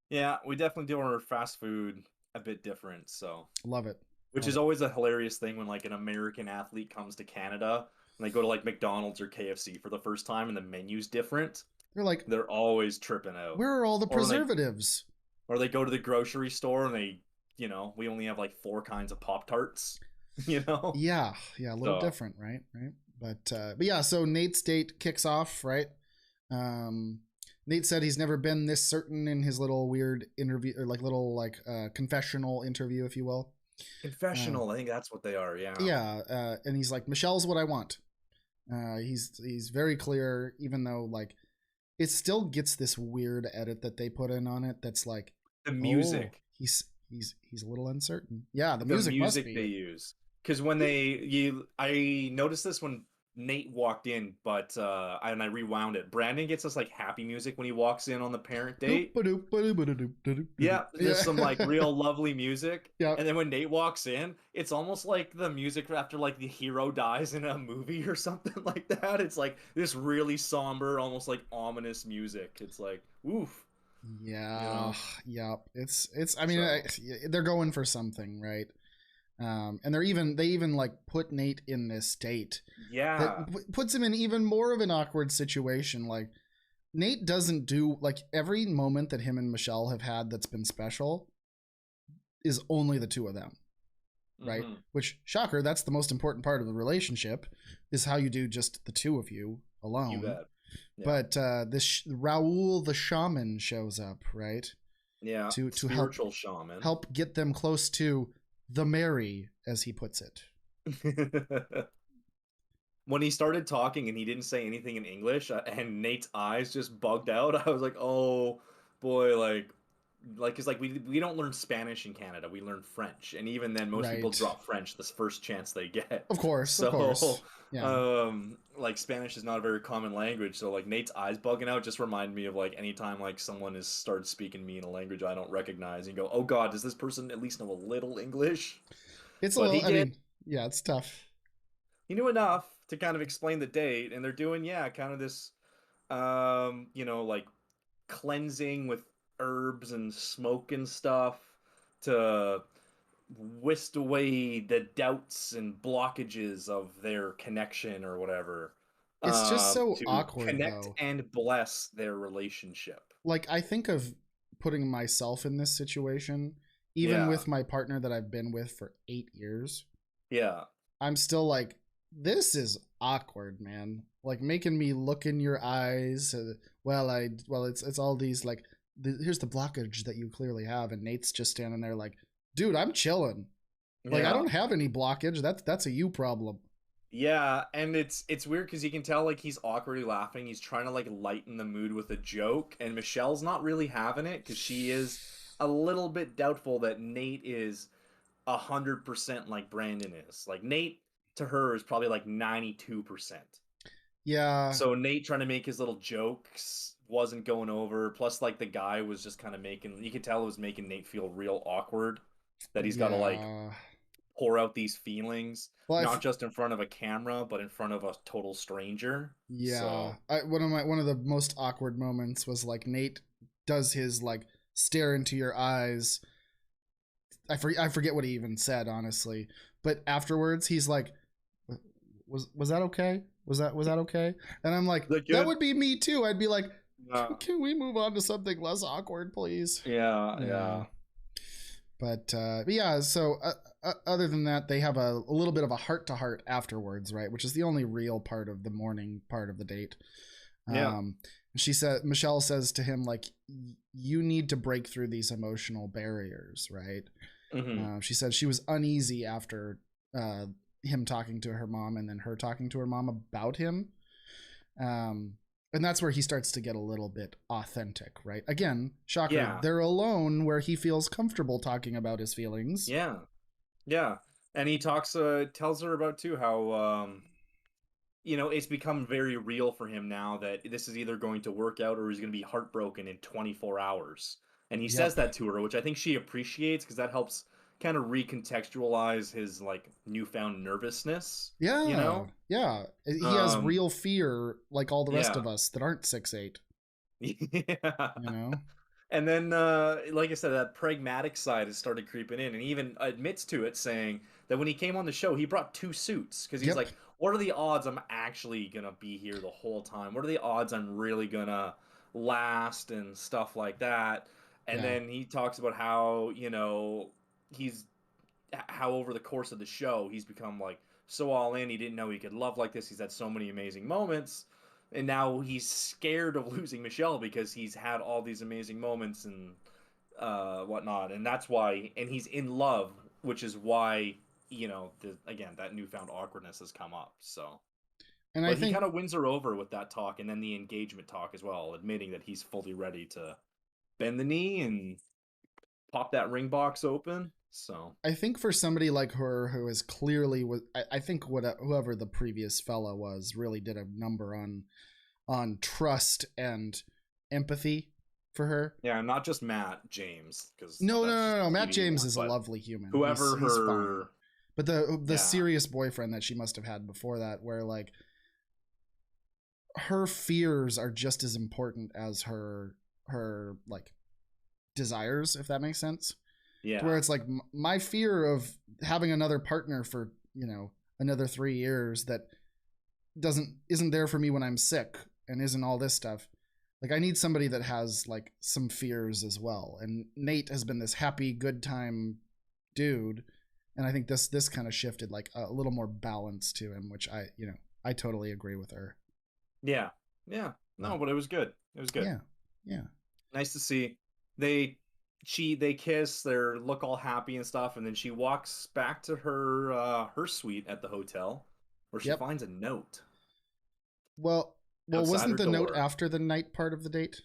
Yeah, we definitely do our fast food a bit different, so Love it. which Love is it. always a hilarious thing when like an American athlete comes to Canada and they go to like McDonald's or KFC for the first time and the menu's different. They're like, They're always tripping out. where are all the Or when they preservatives? or they go to the grocery store and they, we only have like four kinds of Pop Tarts, you know? Yeah, yeah, a little So different, right? Right. But yeah, so Nate's date kicks off, right? Um, Nate said he's never been this certain in his little weird interview, or like little like confessional interview, if you will. Uh, confessional, I think that's what they are, yeah. yeah, and he's like, Michelle's what I want. He's very clear, even though like it still gets this weird edit that they put in on it. That's like, The oh, music. he's a little uncertain. Yeah, the The music must music they be. use. Because I noticed this when Nate walked in, but and I rewound it. Brandon gets us like happy music when he walks in on the parent date. Yeah, Yeah, just some like real lovely music. yeah, And then when Nate walks in, it's almost like the music after like the hero dies in a movie or something like that. It's like this really somber, almost like ominous music. It's like, oof, you yeah, know. yeah. It's. I mean, So they're going for something, right? And they even like put Nate in this state that yeah. puts him in even more of an awkward situation. Like Nate doesn't do like every moment that him and Michelle have had that's been special is only the two of them, right? Hmm. Which shocker, that's the most important part of the relationship is how you do just the two of you You alone. bet. Yeah. But this Raoul the shaman shows up, right? Yeah. To Spiritual shaman. help get them close to the Mary, as he puts it. When he started talking and he didn't say anything in English and Nate's eyes just bugged out, I was like, "Oh boy, cuz like we don't learn Spanish in Canada. We learn French. And even then most people Right. drop French the first chance they get." Of course, of So, course. Yeah. like Spanish is not a very common language, so like Nate's eyes bugging out just remind me of like anytime like someone has started speaking to me in a language I don't recognize and you go, "Oh god, does this person at least know a little English?" It's a But little, he I did. mean, yeah, it's tough. He knew enough to kind of explain the date, and they're doing, yeah, kind of this, like cleansing with herbs and smoke and stuff to whisk away the doubts and blockages of their connection or whatever, It's just so to awkward, connect though. and bless their relationship. Like, I think of putting myself in this situation, even Yeah, with my partner that I've been with for 8 years. yeah, I'm still like, this is awkward, man. Like making me look in your eyes. Well, it's all these like here's the blockage that you clearly have, and Nate's just standing there like, dude, I'm chilling. Like, I Yeah. don't have any blockage. That's a you problem. Yeah, and it's weird because you can tell like he's awkwardly laughing. He's trying to like lighten the mood with a joke, and Michelle's not really having it because she is a little bit doubtful that Nate is 100% like Brandon is. Like Nate to her is probably like 92%. Yeah, So Nate trying to make his little jokes wasn't going over. Plus, like the guy was just kind of making you could tell it was making Nate feel real awkward that he's got to like yeah. pour out these feelings, Well, not just in front of a camera, but in front of a total stranger. yeah. So One of the most awkward moments was like Nate does his like stare into your eyes. I forget what he even said, honestly. But afterwards, he's like, was that okay? Was that okay? And I'm like, that that good? would be me too. I'd be like, Uh, can we move on to something less awkward, please? yeah, Yeah. yeah, But yeah, so other than that, they have a little bit of a heart to heart afterwards, right? Which is the only real part of the morning part of the date. yeah. She said, Michelle says to him, like, you need to break through these emotional barriers, right? Hmm. She said she was uneasy after him talking to her mom and then her talking to her mom about him. And that's where he starts to get a little bit authentic, right? Again, shocker, Yeah, they're alone where he feels comfortable talking about his feelings. yeah, yeah. And he tells her about too how it's become very real for him now that this is either going to work out or he's going to be heartbroken in 24 hours. And he says Yep. that to her, which I think she appreciates because that helps kind of recontextualize his like newfound nervousness, you Yeah. know? Yeah. He has Um, real fear like all the rest yeah. of us that aren't 6'8", Yeah. you know? And then, like I said, that pragmatic side has started creeping in, and he even admits to it, saying that when he came on the show, he brought two suits because he's Yep. like, "What are the odds I'm actually gonna be here the whole time? What are the odds I'm really gonna last and stuff like that?" And Yeah. then he talks about how he's how over the course of the show he's become like so all in. He didn't know he could love like this. He's had so many amazing moments, and now he's scared of losing Michelle because he's had all these amazing moments and whatnot, and that's why. And he's in love, which is why again that newfound awkwardness has come up. So, And I but he think kind of wins her over with that talk, and then the engagement talk as well, admitting that he's fully ready to bend the knee and pop that ring box open. So for somebody like her who is clearly I think whoever the previous fella was really did a number on trust and empathy for her. yeah, not just Matt James, because No, no, that's just no, no. Matt TV James one, is a but lovely human. whoever He's fine. her, But the yeah, serious boyfriend that she must have had before that, where like her fears are just as important as her like desires, if that makes sense. Where yeah, it's like my fear of having another partner for another 3 years that isn't there for me when I'm sick and isn't all this stuff. Like I need somebody that has like some fears as well. And Nate has been this happy, good time dude, and I think this kind of shifted like a little more balance to him, which I totally agree with her. yeah, yeah. No, but it was good. It was good. Yeah, yeah, Nice to see. They they kiss. They look all happy and stuff, and then she walks back to her suite at the hotel, where she yep. finds a note Well, outside wasn't her the note door. after the night part of the date?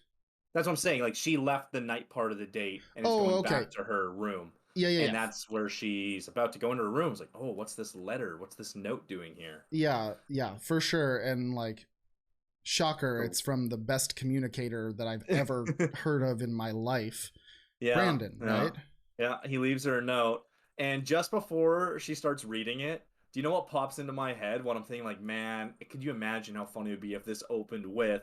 That's what I'm saying. Like she left the night part of the date and is Oh, going okay. back to her room. Yeah, yeah, And yeah. that's where she's about to go into her room. It's like, oh, what's this letter? What's this note doing here? Yeah, yeah, for sure. And like, shocker, The- it's from the best communicator that I've ever heard of in my life, yeah, Brandon, yeah, right? yeah. He leaves her a note, and just before she starts reading it, do you know what pops into my head? What I'm thinking, like, man, could you imagine how funny it would be if this opened with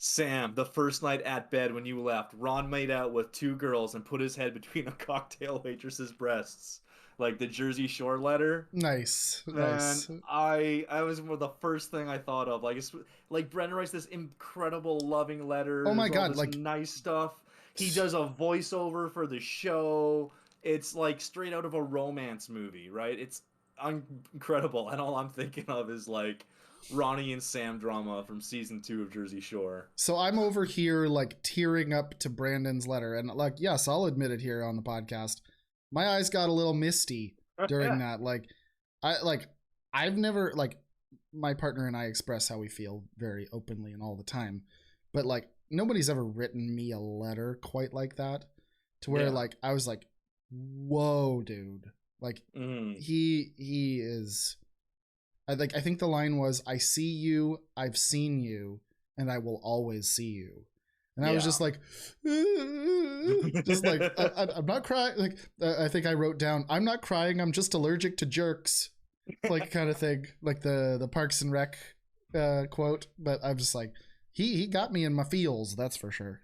Sam, the first night at bed when you left, Ron made out with two girls and put his head between a cocktail waitress's breasts, like the Jersey Shore letter. Nice, Man, nice. I was the first thing I thought of. Like it's like Brendan writes this incredible loving Oh letter. my There's all god, this like, nice stuff. He does a voiceover for the show. It's like straight out of a romance movie, right? It's incredible, and all I'm thinking of is like, Ronnie and Sam drama from season 2 of Jersey Shore. So I'm over here like tearing up to Brandon's letter, and like, yes, I'll admit it here on the podcast. My eyes got a little misty during that. I've never like my partner and I express how we feel very openly and all the time, but like nobody's ever written me a letter quite like that, to where like I was like, whoa, dude, like he is. I think the line was, "I see you, I've seen you, and I will always see you." And I was just like, just like, I'm not crying. Like, I think I wrote down, "I'm not crying, I'm just allergic to jerks," like kind of thing, like the Parks and Rec quote. But I'm just like, he got me in my feels, that's for sure.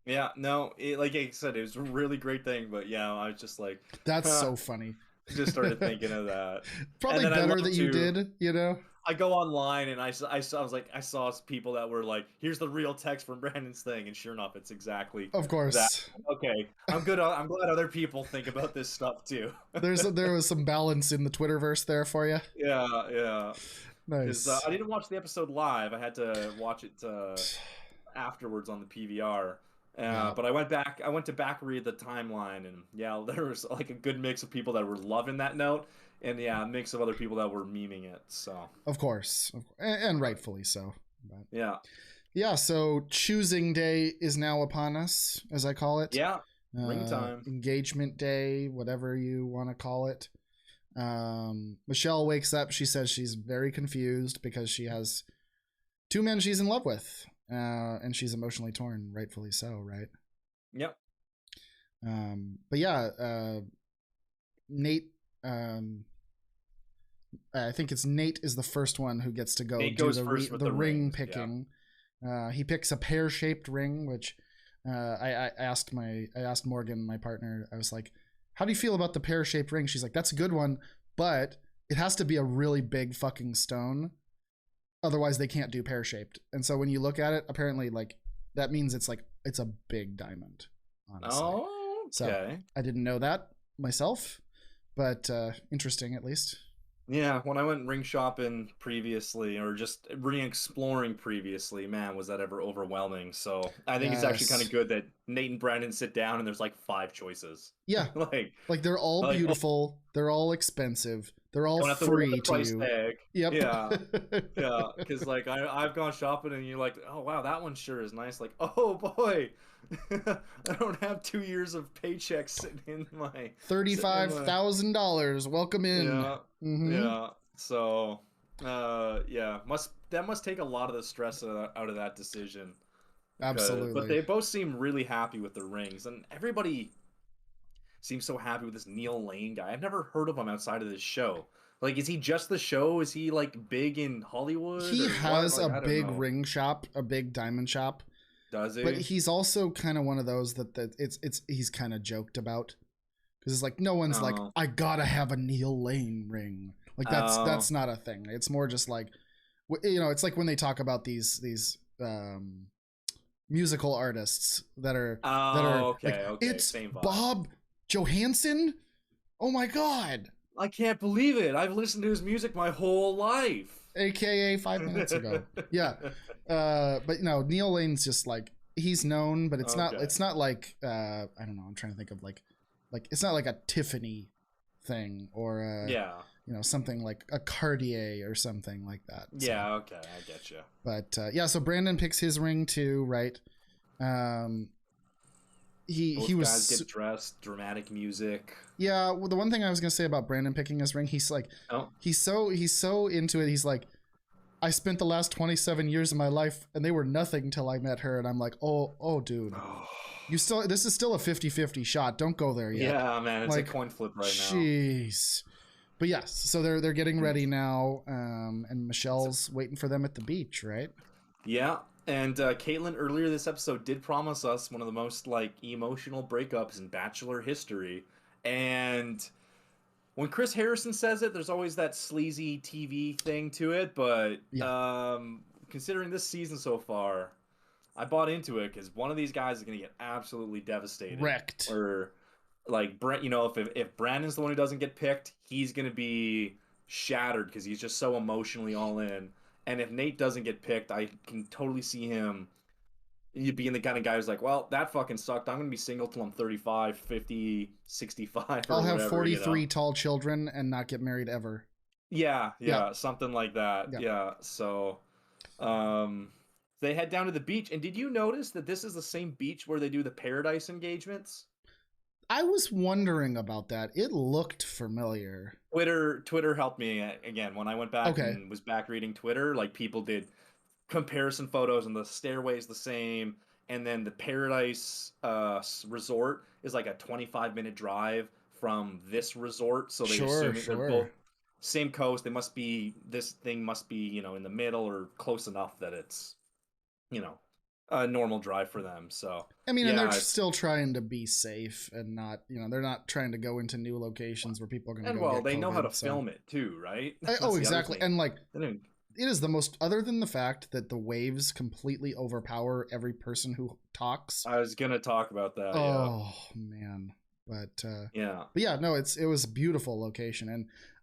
Yeah, no, like I said, it was a really great thing. But yeah, I was just like, that's so funny. Just started thinking of that. Probably better that you did, you know? I go online and I saw people that were like, here's the real text from Brandon's thing, and sure enough, it's exactly of course that. Okay, I'm good. I'm glad other people think about this stuff too. There was some balance in the Twitterverse there for you. Yeah. Nice. I didn't watch the episode live. I had to watch it afterwards on the PVR. But I went to back read the timeline, and yeah, there was like a good mix of people that were loving that note, and a mix of other people that were memeing it. So of course, and rightfully so. But, yeah. So choosing day is now upon us, as I call it. Yeah, ring time, engagement day, whatever you want to call it. Michelle wakes up. She says she's very confused because she has 2 men she's in love with. And she's emotionally torn, rightfully so, right? Yep. But yeah, Nate, I think it's Nate is the first one who gets to go do the ring picking. Yeah. He picks a pear-shaped ring, which I asked Morgan, my partner, I was like, how do you feel about the pear-shaped ring? She's like, that's a good one, but it has to be a really big fucking stone. Otherwise they can't do pear-shaped. And so when you look at it, apparently like that means it's a big diamond, honestly. Oh, okay. So I didn't know that myself, but interesting at least. Yeah, when I went ring shopping previously, or just re-exploring previously, man, was that ever overwhelming. So I think it's actually kind of good that Nate and Brandon sit down and there's like 5 choices. Yeah. like they're all beautiful, they're all expensive, they're all free to you. Tag. Yep. Yeah, because like I've gone shopping and you're like, oh wow, that one sure is nice. Like, oh boy, I don't have 2 years of paychecks sitting in my $35,000. Welcome in. Yeah. Yeah. So, that must take a lot of the stress out of that decision. Absolutely. But they both seem really happy with the rings, and everybody seems so happy with this Neil Lane guy. I've never heard of him outside of this show. Like, is he just the show? Is he like big in Hollywood? He has a big ring shop, a big diamond shop. Does he? But he's also kind of one of those that he's kind of joked about, because it's like no one's like, I gotta have a Neil Lane ring. Like that's not a thing. It's more just like, you know, it's like when they talk about these musical artists that are okay. It's same vibe. Bob Johansson. Oh my god. I can't believe it. I've listened to his music my whole life. AKA 5 minutes ago. Yeah. But no, Neil Lane's just like, he's known, but it's not like I don't know, I'm trying to think of like it's not like a Tiffany thing or you know, something like a Cartier or something like that. Yeah, so, okay, I get you. But yeah, so Brandon picks his ring too, right? He was guys get dressed, dramatic music. Yeah, well, the one thing I was gonna say about Brandon picking his ring, he's like, he's so into it. He's like, I spent the last 27 years of my life and they were nothing till I met her. And I'm like, oh, dude, this is still a 50-50 shot. Don't go there yet. Yeah, man, it's like, a coin flip right now. Jeez. But yes, so they're getting ready now, and Michelle's waiting for them at the beach, right? Yeah. And Caitlin earlier this episode did promise us one of the most like emotional breakups in Bachelor history. And when Chris Harrison says it, there's always that sleazy TV thing to it. But considering this season so far, I bought into it because one of these guys is going to get absolutely devastated. Wrecked. Or like, you know, if Brandon's the one who doesn't get picked, he's going to be shattered because he's just so emotionally all in. And if Nate doesn't get picked, I can totally see him being the kind of guy who's like, well, that fucking sucked. I'm going to be single till I'm 35, 50, 65 I'll or have whatever, 43 tall children and not get married ever. Yeah, Yeah. yeah, something like that. Yeah. Yeah. So, um, they head down to the beach. And did you notice that this is the same beach where they do the paradise engagements? I was wondering about that. It looked familiar. Twitter helped me again when I went back Okay. and was back reading Twitter. Like people did comparison photos, and the stairway's the same, and then the Paradise resort is like a 25-minute drive from this resort. So they Sure, assume they're both sure. same coast. They must be this thing must be in the middle or close enough that it's you know a normal drive for them. So I mean, and they're yeah, it's still trying to be safe and not, they're not trying to go into new locations where people are going to and go well get they know how to COVID. So, film it too, right? oh, That's the other exactly. thing. And like, They didn't- it is the most, other than the fact that the waves completely overpower every person who talks. I was gonna talk about that. Oh man. But Yeah. yeah, no, it was a beautiful location.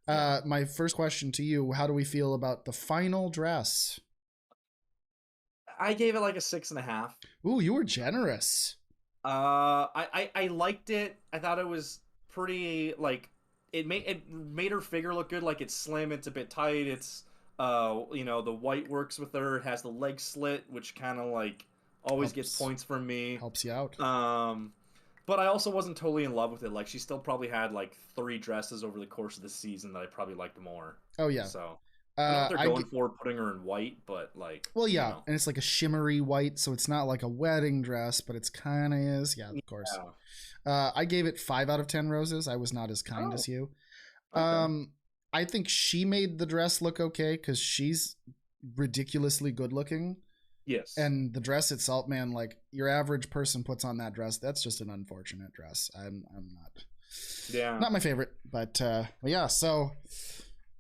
And my first question to you, how do we feel about the final dress? I gave it like a 6.5. Ooh, you were generous. I liked it. I thought it was pretty like it made her figure look good. Like it's slim, it's a bit tight. It's the white works with her. It has the leg slit, which kind of like always gets Helps points from me. helps you out. But I also wasn't totally in love with it. Like she still probably had like 3 dresses over the course of the season that I probably liked more. Oh yeah. So I know what they're I going for, putting her in white, but like well, yeah, and it's like a shimmery white, so it's not like a wedding dress, but it's kind of is. Yeah, of course. I gave it 5 out of 10 roses. I was not as kind as you. Okay. I think she made the dress look okay because she's ridiculously good looking. Yes. And the dress itself, man, like your average person puts on that dress, that's just an unfortunate dress. I'm not my favorite, but yeah. So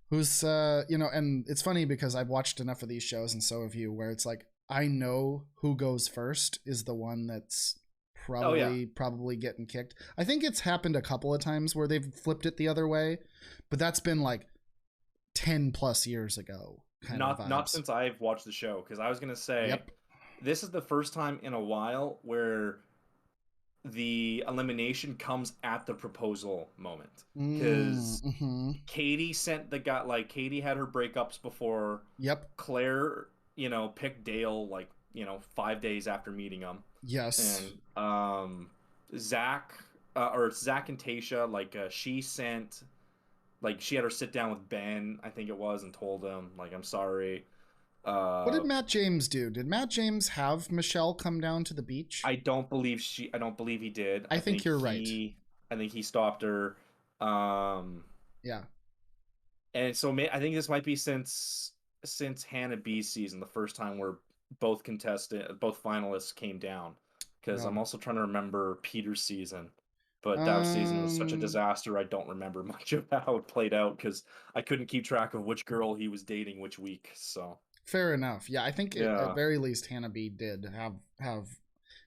who's and it's funny because I've watched enough of these shows, and so have you, where it's like I know who goes first is the one that's probably getting kicked. I think it's happened a couple of times where they've flipped it the other way, but that's been like 10 plus years ago. Not since I've watched the show, because I was gonna say Yep. this is the first time in a while where the elimination comes at the proposal moment. Because Mm-hmm. Katie sent the guy, like Katie had her breakups before. Yep. Claire, picked Dale like 5 days after meeting him. Yes. And Zach or Zach and Tasha, like she sent, like she had her sit down with Ben, I think it was, and told him like I'm sorry. What did Matt James do? Did Matt James have Michelle come down to the beach? I don't believe he did. I think you're right. I think he stopped her. Yeah. And so I think this might be since Hannah B's season, the first time where both finalists came down. Because I'm also trying to remember Peter's season, but that season was such a disaster. I don't remember much of how it played out because I couldn't keep track of which girl he was dating which week. So fair enough. Yeah, I think at very least Hannah B did have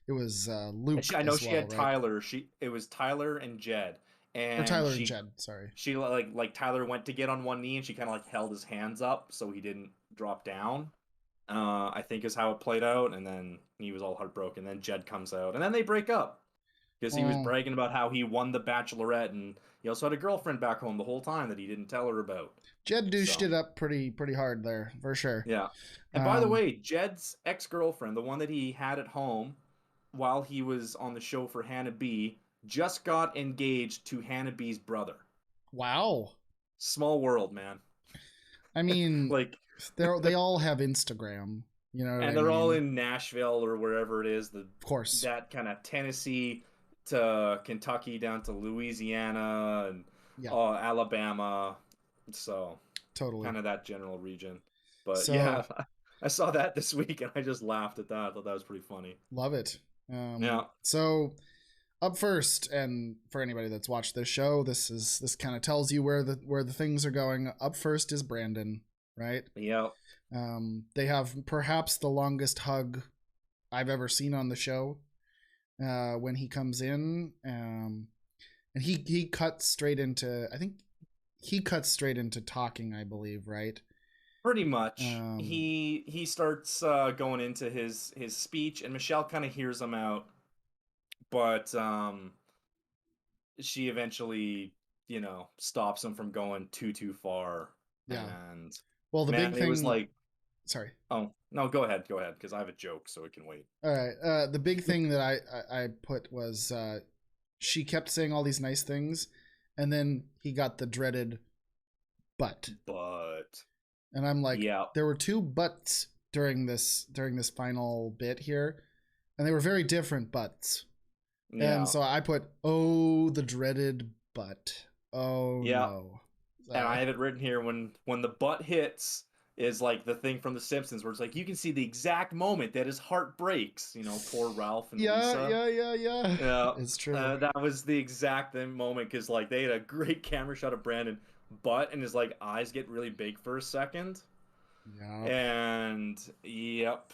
it was Luke. I know she had right? Tyler. It was Tyler and Jed. And or Tyler and Jed, sorry. She like Tyler went to get on one knee and she kind of like held his hands up so he didn't drop down. I think is how it played out, and then he was all heartbroken. Then Jed comes out, and then they break up because he was bragging about how he won the Bachelorette, and he also had a girlfriend back home the whole time that he didn't tell her about. Jed douched it up pretty hard there, for sure. Yeah, and by the way, Jed's ex-girlfriend, the one that he had at home while he was on the show for Hannah B, just got engaged to Hannah B's brother. Wow. Small world, man. I mean, like they all have Instagram, and they're all in Nashville or wherever it is. Of course. That kind of Tennessee to Kentucky down to Louisiana and Alabama. So totally kind of that general region. But yeah, I saw that this week and I just laughed at that. I thought that was pretty funny. Love it. Yeah. So up first, and for anybody that's watched this show, this kind of tells you where the things are going. Up first is Brandon, right? Yeah. They have perhaps the longest hug I've ever seen on the show. When he comes in, and he cuts straight into, I think he cuts straight into talking, I believe, right? Pretty much. Um, He starts going into his speech, and Michelle kind of hears him out, but she eventually, stops him from going too far. yeah. And Well, the big man, it was thing. like, Sorry. oh no, go ahead, because I have a joke, so it can wait. All right. The big thing that I put was she kept saying all these nice things, and then he got the dreaded but, But and I'm like, yeah, there were two buts during this final bit here, and they were very different buts. And yeah, so I put, oh, the dreaded but. Oh yeah. no. And I have it written here, when the butt hits is like the thing from The Simpsons where it's like you can see the exact moment that his heart breaks. Poor Ralph and Yeah, Lisa. yeah, yeah, yeah. Yeah, It's true. that was the exact moment because like they had a great camera shot of Brandon butt and his like eyes get really big for a second. Yep. And yep.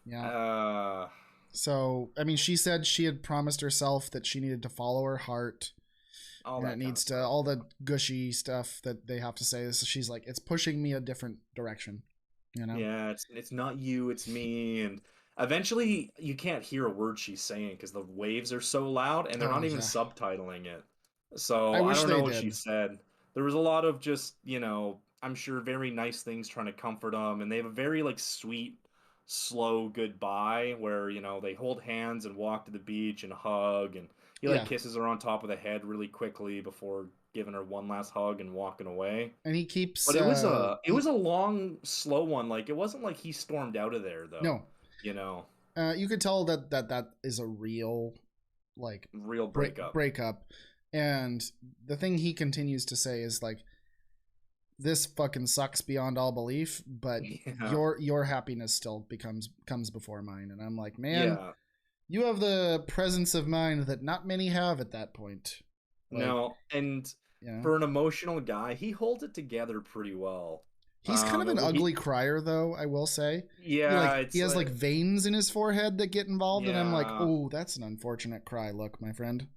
Yeah. Uh, So, I mean, she said she had promised herself that she needed to follow her heart, all and it that kind of needs to, stuff. all the gushy stuff that they have to say. So she's like, it's pushing me a different direction, you know? Yeah, it's not you, it's me, and eventually you can't hear a word she's saying because the waves are so loud and they're Oh, not even yeah. subtitling it. I So I wish don't know they what she did. said. There was a lot of just, I'm sure very nice things trying to comfort them, and they have a very like sweet, slow goodbye where, they hold hands and walk to the beach and hug, and he like Yeah. kisses her on top of the head really quickly before giving her one last hug and walking away. And he keeps, But it was a long, slow one. Like it wasn't like he stormed out of there though. no, You know, you could tell that is a real, like, real breakup. breakup. And the thing he continues to say is like, this fucking sucks beyond all belief, but Yeah. your happiness still comes before mine. And I'm like, man, Yeah. you have the presence of mind that not many have at that point. Like, No, and you know, for an emotional guy, he holds it together pretty well. he's kind of an He ugly crier, though. I will say, yeah, he it's has like veins in his forehead that get involved, and I'm like, yeah. oh, that's an unfortunate cry. Look, my friend.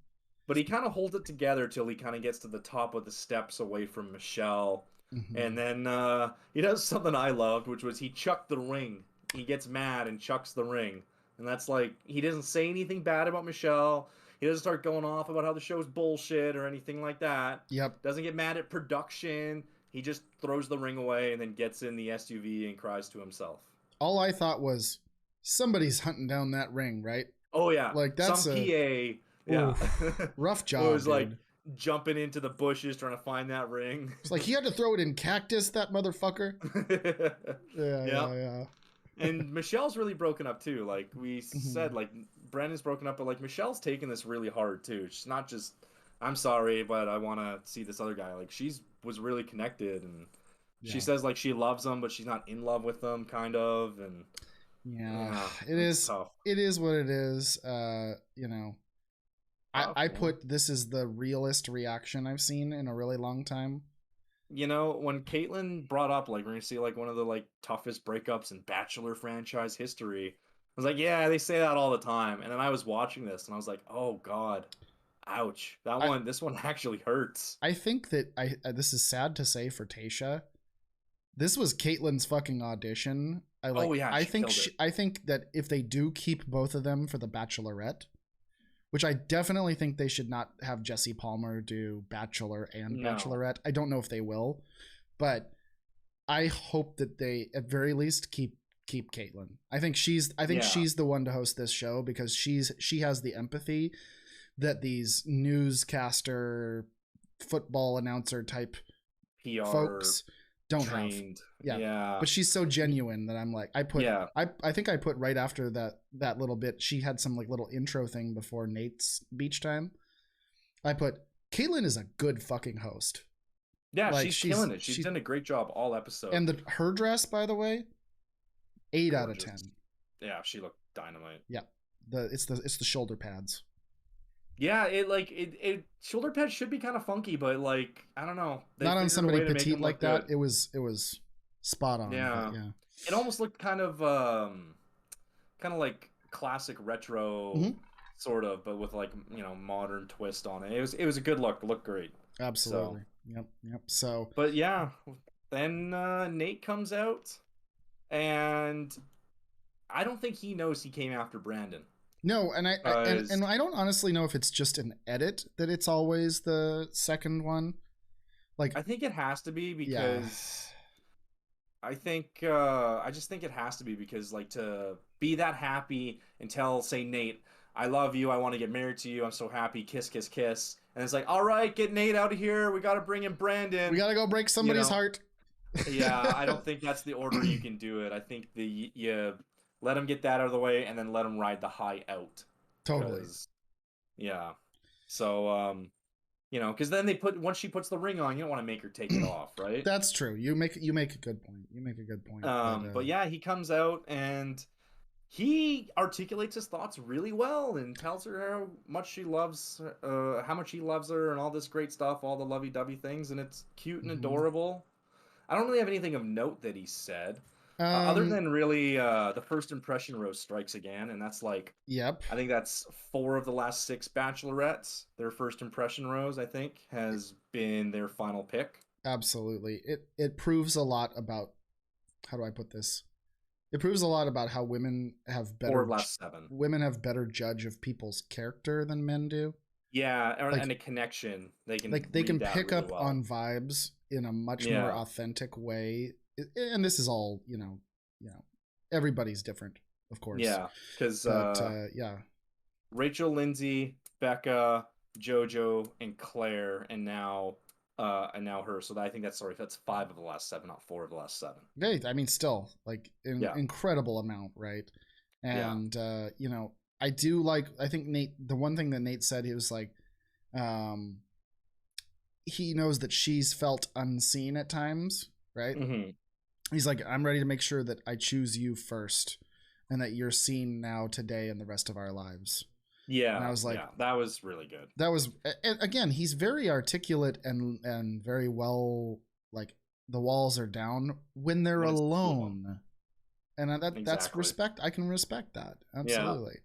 But he kind of holds it together till he kind of gets to the top of the steps away from Michelle. Hmm. And then he does something I loved, which was he chucked the ring. He gets mad and chucks the ring. And that's like, he doesn't say anything bad about Michelle. He doesn't start going off about how the show's bullshit or anything like that. Yep. Doesn't get mad at production. He just throws the ring away and then gets in the SUV and cries to himself. All I thought was somebody's hunting down that ring, right? Oh, yeah. Like Some that's a PA. Yeah. oof, rough job, was like dude. jumping into the bushes trying to find that ring. It's like he had to throw it in cactus, that motherfucker. Yeah, Yeah. yeah, yeah. And Michelle's really broken up too. Like we Mhm. said, like Brandon's broken up, but like Michelle's taking this really hard too. She's not just, I'm sorry, but I want to see this other guy. Like she's was really connected, and she Yeah. says like she loves him, but she's not in love with him, kind of. And Yeah. yeah, It it's is tough. it is what it is. Tough, I man. put this is the realest reaction I've seen in a really long time. When Caitlyn brought up like we're gonna see like one of the like toughest breakups in Bachelor franchise history, I was like, yeah, they say that all the time. And then I was watching this and I was like, oh God, ouch. I This one actually hurts. I think that I this is sad to say for Tasha. This was Caitlyn's fucking audition. Oh yeah, she killed it. I think that if they do keep both of them for the Bachelorette, which I definitely think they should not have Jesse Palmer do Bachelor and No. Bachelorette. I don't know if they will, but I hope that they at very least keep Caitlyn. I think Yeah. she's the one to host this show because she has the empathy that these newscaster football announcer type PR folks don't have. trained. Yeah. Yeah. But she's so genuine that I'm like Yeah. I think I put right after that little bit, she had some like little intro thing before Nate's beach time. I put Caitlyn is a good fucking host. Yeah, Like she's killing it. She's done a great job all episode. and her dress, by the way, 8 out of Gorgeous. 10. Yeah, she looked dynamite. Yeah. It's the shoulder pads. Yeah, it shoulder pads should be kind of funky, but like I don't know. They Not on figured a somebody way to make petite them like look that. good. It was spot on, but Yeah. yeah. It almost looked kind of like classic retro Hmm. sort of, but with like, modern twist on it. It was a good look. It looked great. Absolutely. So, Yep. So but yeah, then Nate comes out, and I don't think he knows he came after Brandon. no, and Because I don't honestly know if it's just an edit that it's always the second one. Like, I think it has to be yeah, because I just think it has to be because like to be that happy and tell say Nate, I love you, I want to get married to you, I'm so happy, kiss, kiss, kiss. And it's like, all right, get Nate out of here. We got to bring in we Brandon. gotta go break You somebody's know, heart. yeah, I don't think that's the order you can do it. I think the you let him get that out of the way and then let him ride the high out. Totally. Cause yeah. So because then they put once she puts the ring on, you don't want to make her take it off, right? That's true. You make a good point. You make a good point. But yeah, he comes out and he articulates his thoughts really well and tells her how much he loves her and all this great stuff, all the lovey-dovey things, and it's cute and mhm. adorable. I don't really have anything of note that he said, other um, than really the first impression rose strikes again, and that's like yep, I think that's 4 of the last 6 Bachelorettes. Their first impression rose, I think, has been their final pick. absolutely. It proves a lot about, how do I put this? It proves a lot about how Four of the last 7. women have better judge of people's character than men do. Yeah, and Like a connection. They can like they read can that pick really up well. on vibes in a much more Yeah, authentic way. And this is all, everybody's different, of course. yeah, because But yeah, Rachel, Lindsay, Becca, JoJo, and Claire, and now her. So I think that's 5 of the last 7, not 4 of the last 7. hey, I mean, still like an Yeah, incredible amount, right? yeah, And I do like. I think Nate. The one thing that Nate said, he was like, um, he knows that she's felt unseen at times, right? hmm He's like, I'm ready to make sure that I choose you first, and that you're seen now, today, and the rest of our lives. And I yeah, was like, yeah. That was really good. that was, and again, he's very articulate and very well, like, the walls are down when they're When it's the two of them, alone, and that's exactly. respect. I can respect that, Yeah. absolutely.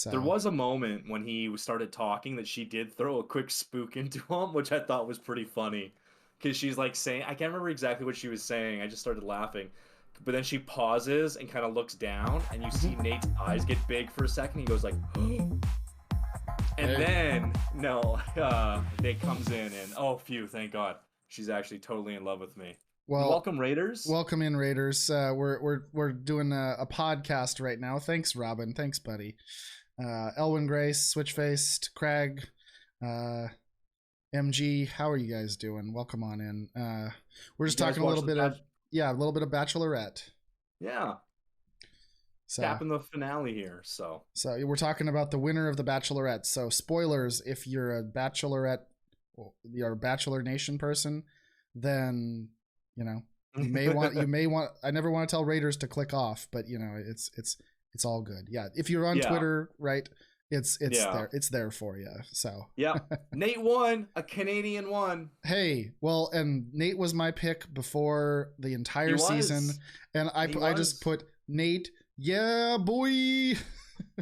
There So was a moment when he started talking that she did throw a quick spook into him, which I thought was pretty funny. Because she's like saying, I can't remember exactly what she was saying. I just started laughing. But then she pauses and kind of looks down, and you see Nate's eyes get big for a second. He goes like, and hey, then no, Nate comes in, and oh, phew, thank God, she's actually totally in love with me. And well, welcome, Raiders. welcome in, Raiders. We're doing a podcast right now. Thanks, Robin. Thanks, buddy. Elwin Grace, Switchfaced, Craig, uh, MG. How are you guys doing? Welcome on in. We're You just guys talking a watch little the bit of, match? yeah, a little bit of Bachelorette. Yeah, So capping the finale here. So we're talking about the winner of the Bachelorette. So spoilers, if you're a Bachelorette, you're a Bachelor Nation person, then you know you may want. I never want to tell Raiders to click off, but it's all good. Yeah, if you're on yeah, Twitter, right? It's yeah. there. It's there for you. So Yep. Nate won. A Canadian won. hey, well, and Nate was my pick before the He entire season, was. and He I just was. put Nate. Yeah, boy.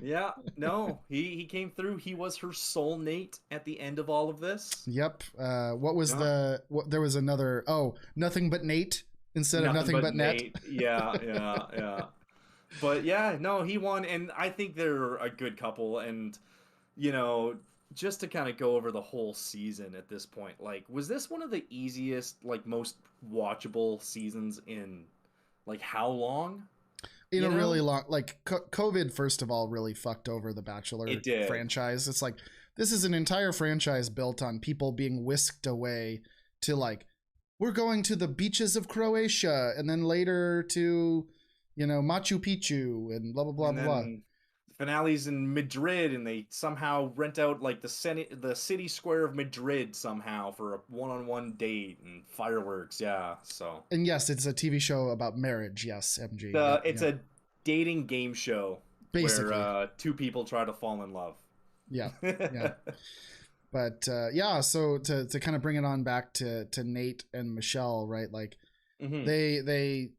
Yeah. No, he came through. He was her soul Nate at the end of all of this. Yep. What was Yeah. there was another, oh, nothing but Nate instead of Nothing nothing but but net. Nate. Yeah, yeah, yeah. But yeah, no, he won, and I think they're a good couple. And you know, just to kind of go over the whole season at this point, like, was this one of the easiest, like, most watchable seasons in like how long? In You a really know, long, like, COVID, first of all, really fucked over the Bachelor it did. franchise. It's like, this is an entire franchise built on people being whisked away to, like, we're going to the beaches of Croatia, and then later to, Machu Picchu, and blah blah blah And blah blah. then finales in Madrid, and they somehow rent out like the city square of Madrid somehow for a one-on-one date and fireworks. Yeah, so And yes, it's a TV show about marriage. Yes, MG. the Yep, it's yep. a dating game show where Basically, two people try to fall in love. yeah, yeah. But yeah, so to kind of bring it on back to Nate and Michelle, right? Like hmm they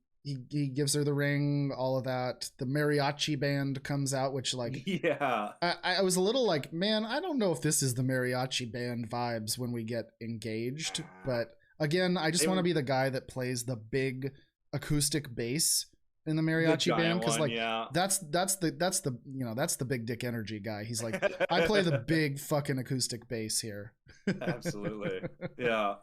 he gives her the ring, all of that. The mariachi band comes out, which like Yeah. I was a little like, man, I don't know if this is the mariachi band vibes when we get engaged. But again, I just They want to were be the guy that plays the big acoustic bass in the the mariachi band, giant because one, like yeah. that's the that's the big dick energy guy. He's like, I play the big fucking acoustic bass here. Absolutely. Yeah.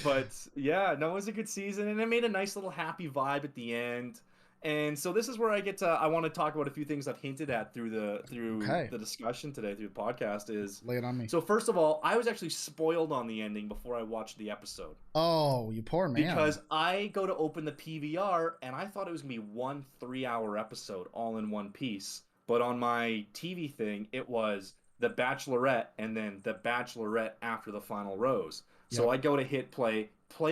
But yeah, no, it was a good season, and it made a nice little happy vibe at the end. And so this is where I want to talk about a few things I've hinted at through Okay, the discussion today, through the podcast. Is lay it on me. so first of all, I was actually spoiled on the ending before I watched the episode, Oh, you poor man. because I go to open the PVR and I thought it was gonna be 1 3 hour episode all in one piece. But on my TV thing, it was The Bachelorette and then The Bachelorette after the final rose. So Yep. I go to hit play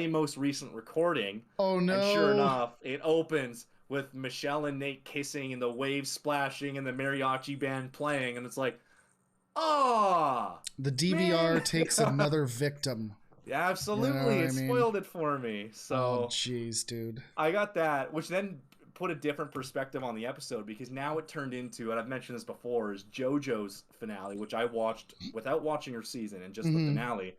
most recent recording, Oh and sure no. enough, it opens with Michelle and Nate kissing and the waves splashing and the mariachi band playing, and it's like, ah, The DVR man. takes another victim. Yeah, You know what absolutely. I It mean? spoiled it for me. Oh, So jeez, dude. I got that, which then put a different perspective on the episode, because now it turned into, and I've mentioned this before, is JoJo's finale, which I watched without watching her season and just the Hmm. finale,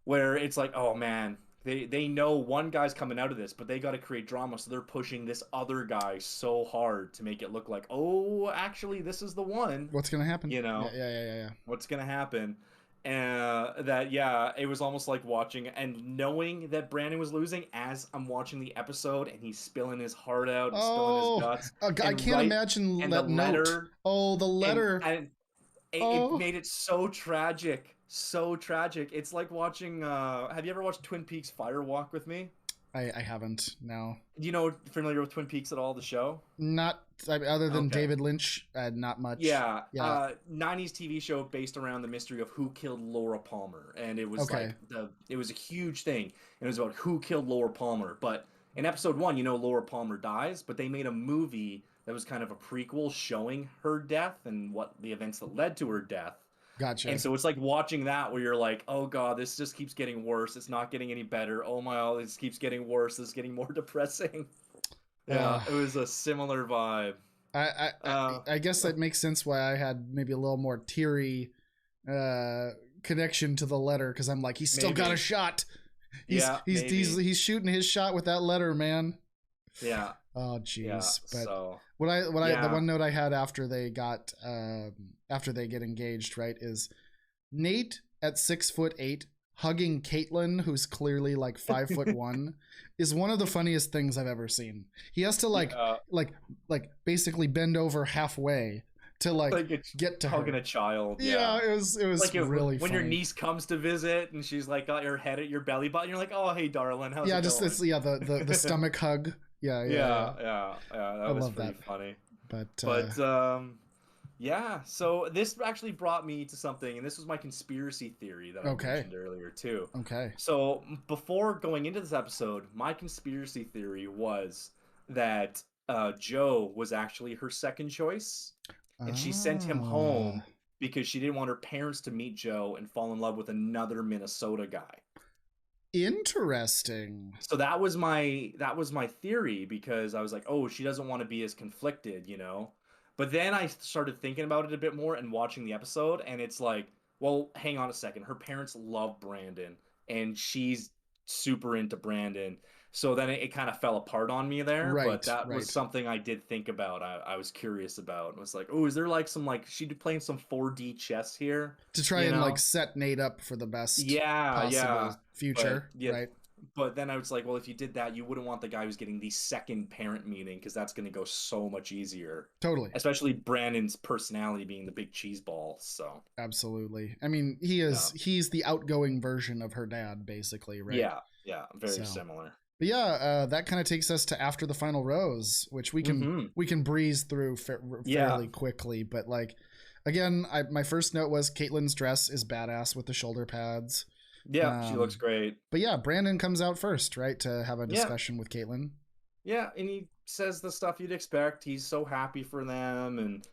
where it's like, oh man, they know one guy's coming out of this, but they got to create drama, so they're pushing this other guy so hard to make it look like, oh, actually, this is the one. What's gonna happen? You Yeah, know, yeah. what's gonna happen? That yeah, it was almost like watching and knowing that Brandon was losing as I'm watching the episode, and he's spilling his heart out and spilling his Oh, guts, I and can't right, imagine and the that note. letter, Oh, the and letter. and it Oh, made it so tragic, so tragic. It's like watching. Have you ever watched Twin Peaks Fire Walk with me? I haven't. No, You know, familiar with Twin Peaks at all? The show? not other than Okay. David Lynch. Not much. Yeah, Yeah. 90s TV show based around the mystery of who killed Laura Palmer, and it was Okay. like it was a huge thing. It was about who killed Laura Palmer. But in episode one, Laura Palmer dies, but they made a movie that was kind of a prequel showing her death and what the events that led to her death. And Gotcha. so it's like watching that where you're like, oh god, this just keeps getting worse. It's not getting any better. Oh my god, this keeps getting worse. This is getting more depressing. Uh, Yeah, it was a similar vibe. I guess that makes sense why I had maybe a little more teary uh connection to the letter, because I'm like, he's still got a Maybe. shot. Yeah, maybe. He's shooting his shot with that letter, man. Yeah, Oh yeah. jeez. But So the yeah, one note I had after they got after they get engaged, right, is Nate at 6'8" hugging Caitlyn, who's clearly like 5'1", is one of the funniest things I've ever seen. He has to yeah. like basically bend over halfway to like Like it's get to hugging her. a child. Yeah, Yeah. it was Like really when your funny. niece comes to visit and she's like got your head at your belly button, you're like, oh hey darling, how's Yeah, it just going? it's the stomach hug. Yeah. Yeah. I That was love pretty that. funny. But But yeah. So this actually brought me to something, and this was my conspiracy theory that I okay. mentioned earlier too. Okay. So before going into this episode, my conspiracy theory was that Joe was actually her second choice, and she sent him home Ah, because she didn't want her parents to meet Joe and fall in love with another Minnesota guy. interesting. So that was my theory, because I was like, oh, she doesn't want to be as conflicted, you know. But then I started thinking about it a bit more and watching the episode, and it's like, well, hang on a second. Her parents love Brandon, and she's super into Brandon. So then it kind of fell apart on me there, but Right, that was right. something I did think about. I was curious about. It was like, oh, is there like some like she playing some 4D chess here, To try you and like know? set Nate up for the best Yeah, yeah. possible But future, yeah, right? but then I was like, well, if you did that, you wouldn't want the guy who's getting the second parent meeting, because that's going to go so much easier. Totally. Especially Brandon's personality being the big cheese ball. So, Absolutely. I mean, yeah. he's the outgoing version of her dad, basically, right? Yeah, yeah, very So, similar. but yeah, that kind of takes us to after the final rose, which Mm-hmm. we can breeze through Yeah, fairly quickly. But like, again, my first note was Caitlyn's dress is badass with the shoulder pads. yeah, she looks Um, great. but yeah, Brandon comes out first, right, to have a Yeah, discussion with Caitlyn. yeah, and he says the stuff you'd expect. He's so happy for them, and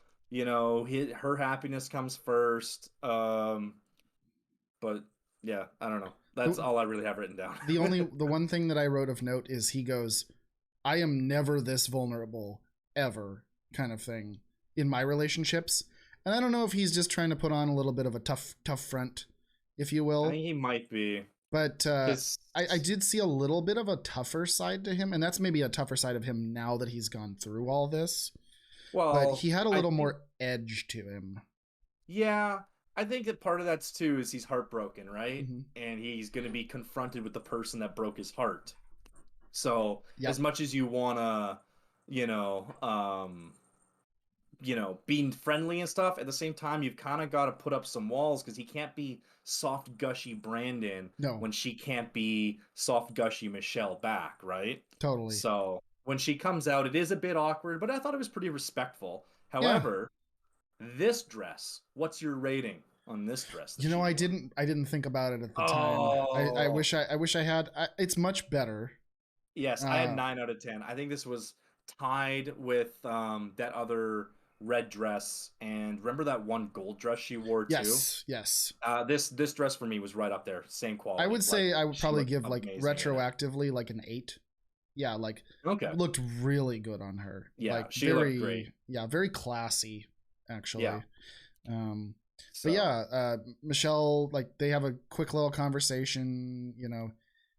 her happiness comes first. But yeah, I don't know. That's The, all I really have written down. the one thing that I wrote of note is he goes, I am never this vulnerable ever kind of thing in my relationships. And I don't know if he's just trying to put on a little bit of a tough front, if you I will. think he might be. But Because, I did see a little bit of a tougher side to him, and that's maybe a tougher side of him now that he's gone through all this. But well, he had a I little think, more edge to him. yeah, I think that part of that's too is he's heartbroken, right? Mm-hmm. And he's going to be confronted with the person that broke his heart. So as Yep. much as you wanna, you know, being friendly and stuff, at the same time you've kind of got to put up some walls because he can't be soft gushy Brandon No, when she can't be soft gushy Michelle back, right? totally. So when she comes out, it is a bit awkward, but I thought it was pretty respectful. Yeah. However, this dress, what's your rating on this dress that You know, she I wore? didn't think about it at the time. Oh, I wish I had. It's much better. yes, I had Uh, 9 out of 10. I think this was tied with that other red dress, and remember that one gold dress she wore too. yes, yes. This dress for me was right up there, same I quality. would Like say I would she probably looked give like amazing in it. retroactively like an 8. Yeah, like Okay, looked really good on her. yeah, Like she looked great. very classy Yeah, actually. Um but so yeah, Michelle, like they have a quick little conversation, you know.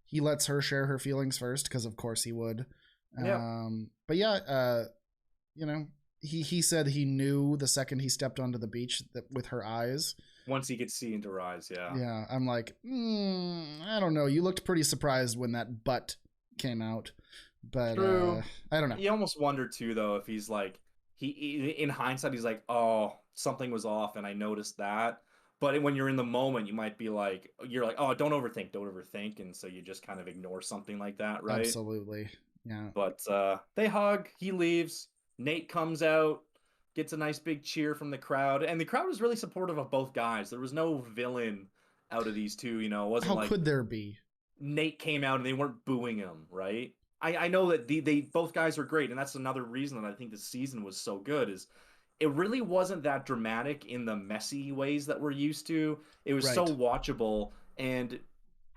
He lets her share her feelings first because of course he would. yeah. But yeah, you know, he said he knew the second he stepped onto the beach that with her eyes. Once he could see into her eyes, yeah. Yeah, I'm like, I don't know. You looked pretty surprised when that butt came out, but True. I don't know. You almost wonder too, though, if he's like in hindsight, he's like, oh, something was off, and I noticed that. But when you're in the moment, you might be like, you're like, oh, don't overthink, and so you just kind of ignore something like that, right? Absolutely, yeah. But they hug. He leaves. Nate comes out, gets a nice big cheer from the crowd, and the crowd was really supportive of both guys. There was no villain out of these two. It wasn't How like could there be? Nate came out and they weren't booing him, right? I know that they both guys are great, and that's another reason that I think the season was so good is it really wasn't that dramatic in the messy ways that we're used to. It was so Right? watchable, and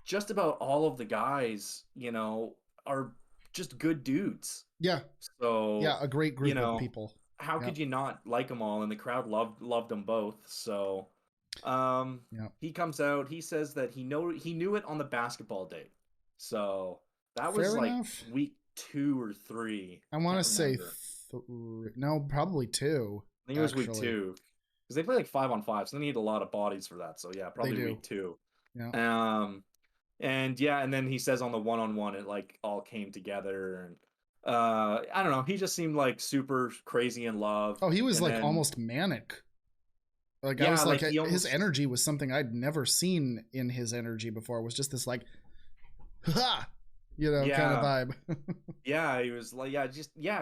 just about all of the guys, are just good dudes. Yeah, yeah. So, A great you group of know, people. how Yeah, could you not like them all? And the crowd loved them both. So, yeah. he comes out. He says that he knew it on the basketball date. So that was Fair like enough. week 2 or 3. I want to Can't say remember. no, probably 2. I think it was week Actually, 2 because they play like 5-on-5, so they need a lot of bodies for that. So yeah, they probably do. week 2. Yeah. Um, and yeah, and then he says on the one-on-one, it like all came together, and I don't know. He just seemed like super crazy in love, Oh, he was and like then almost manic. Like I yeah, was like, like he his almost energy was something I'd never seen in his energy before. It was just this like, ha, kind of yeah. vibe. Yeah, he was like,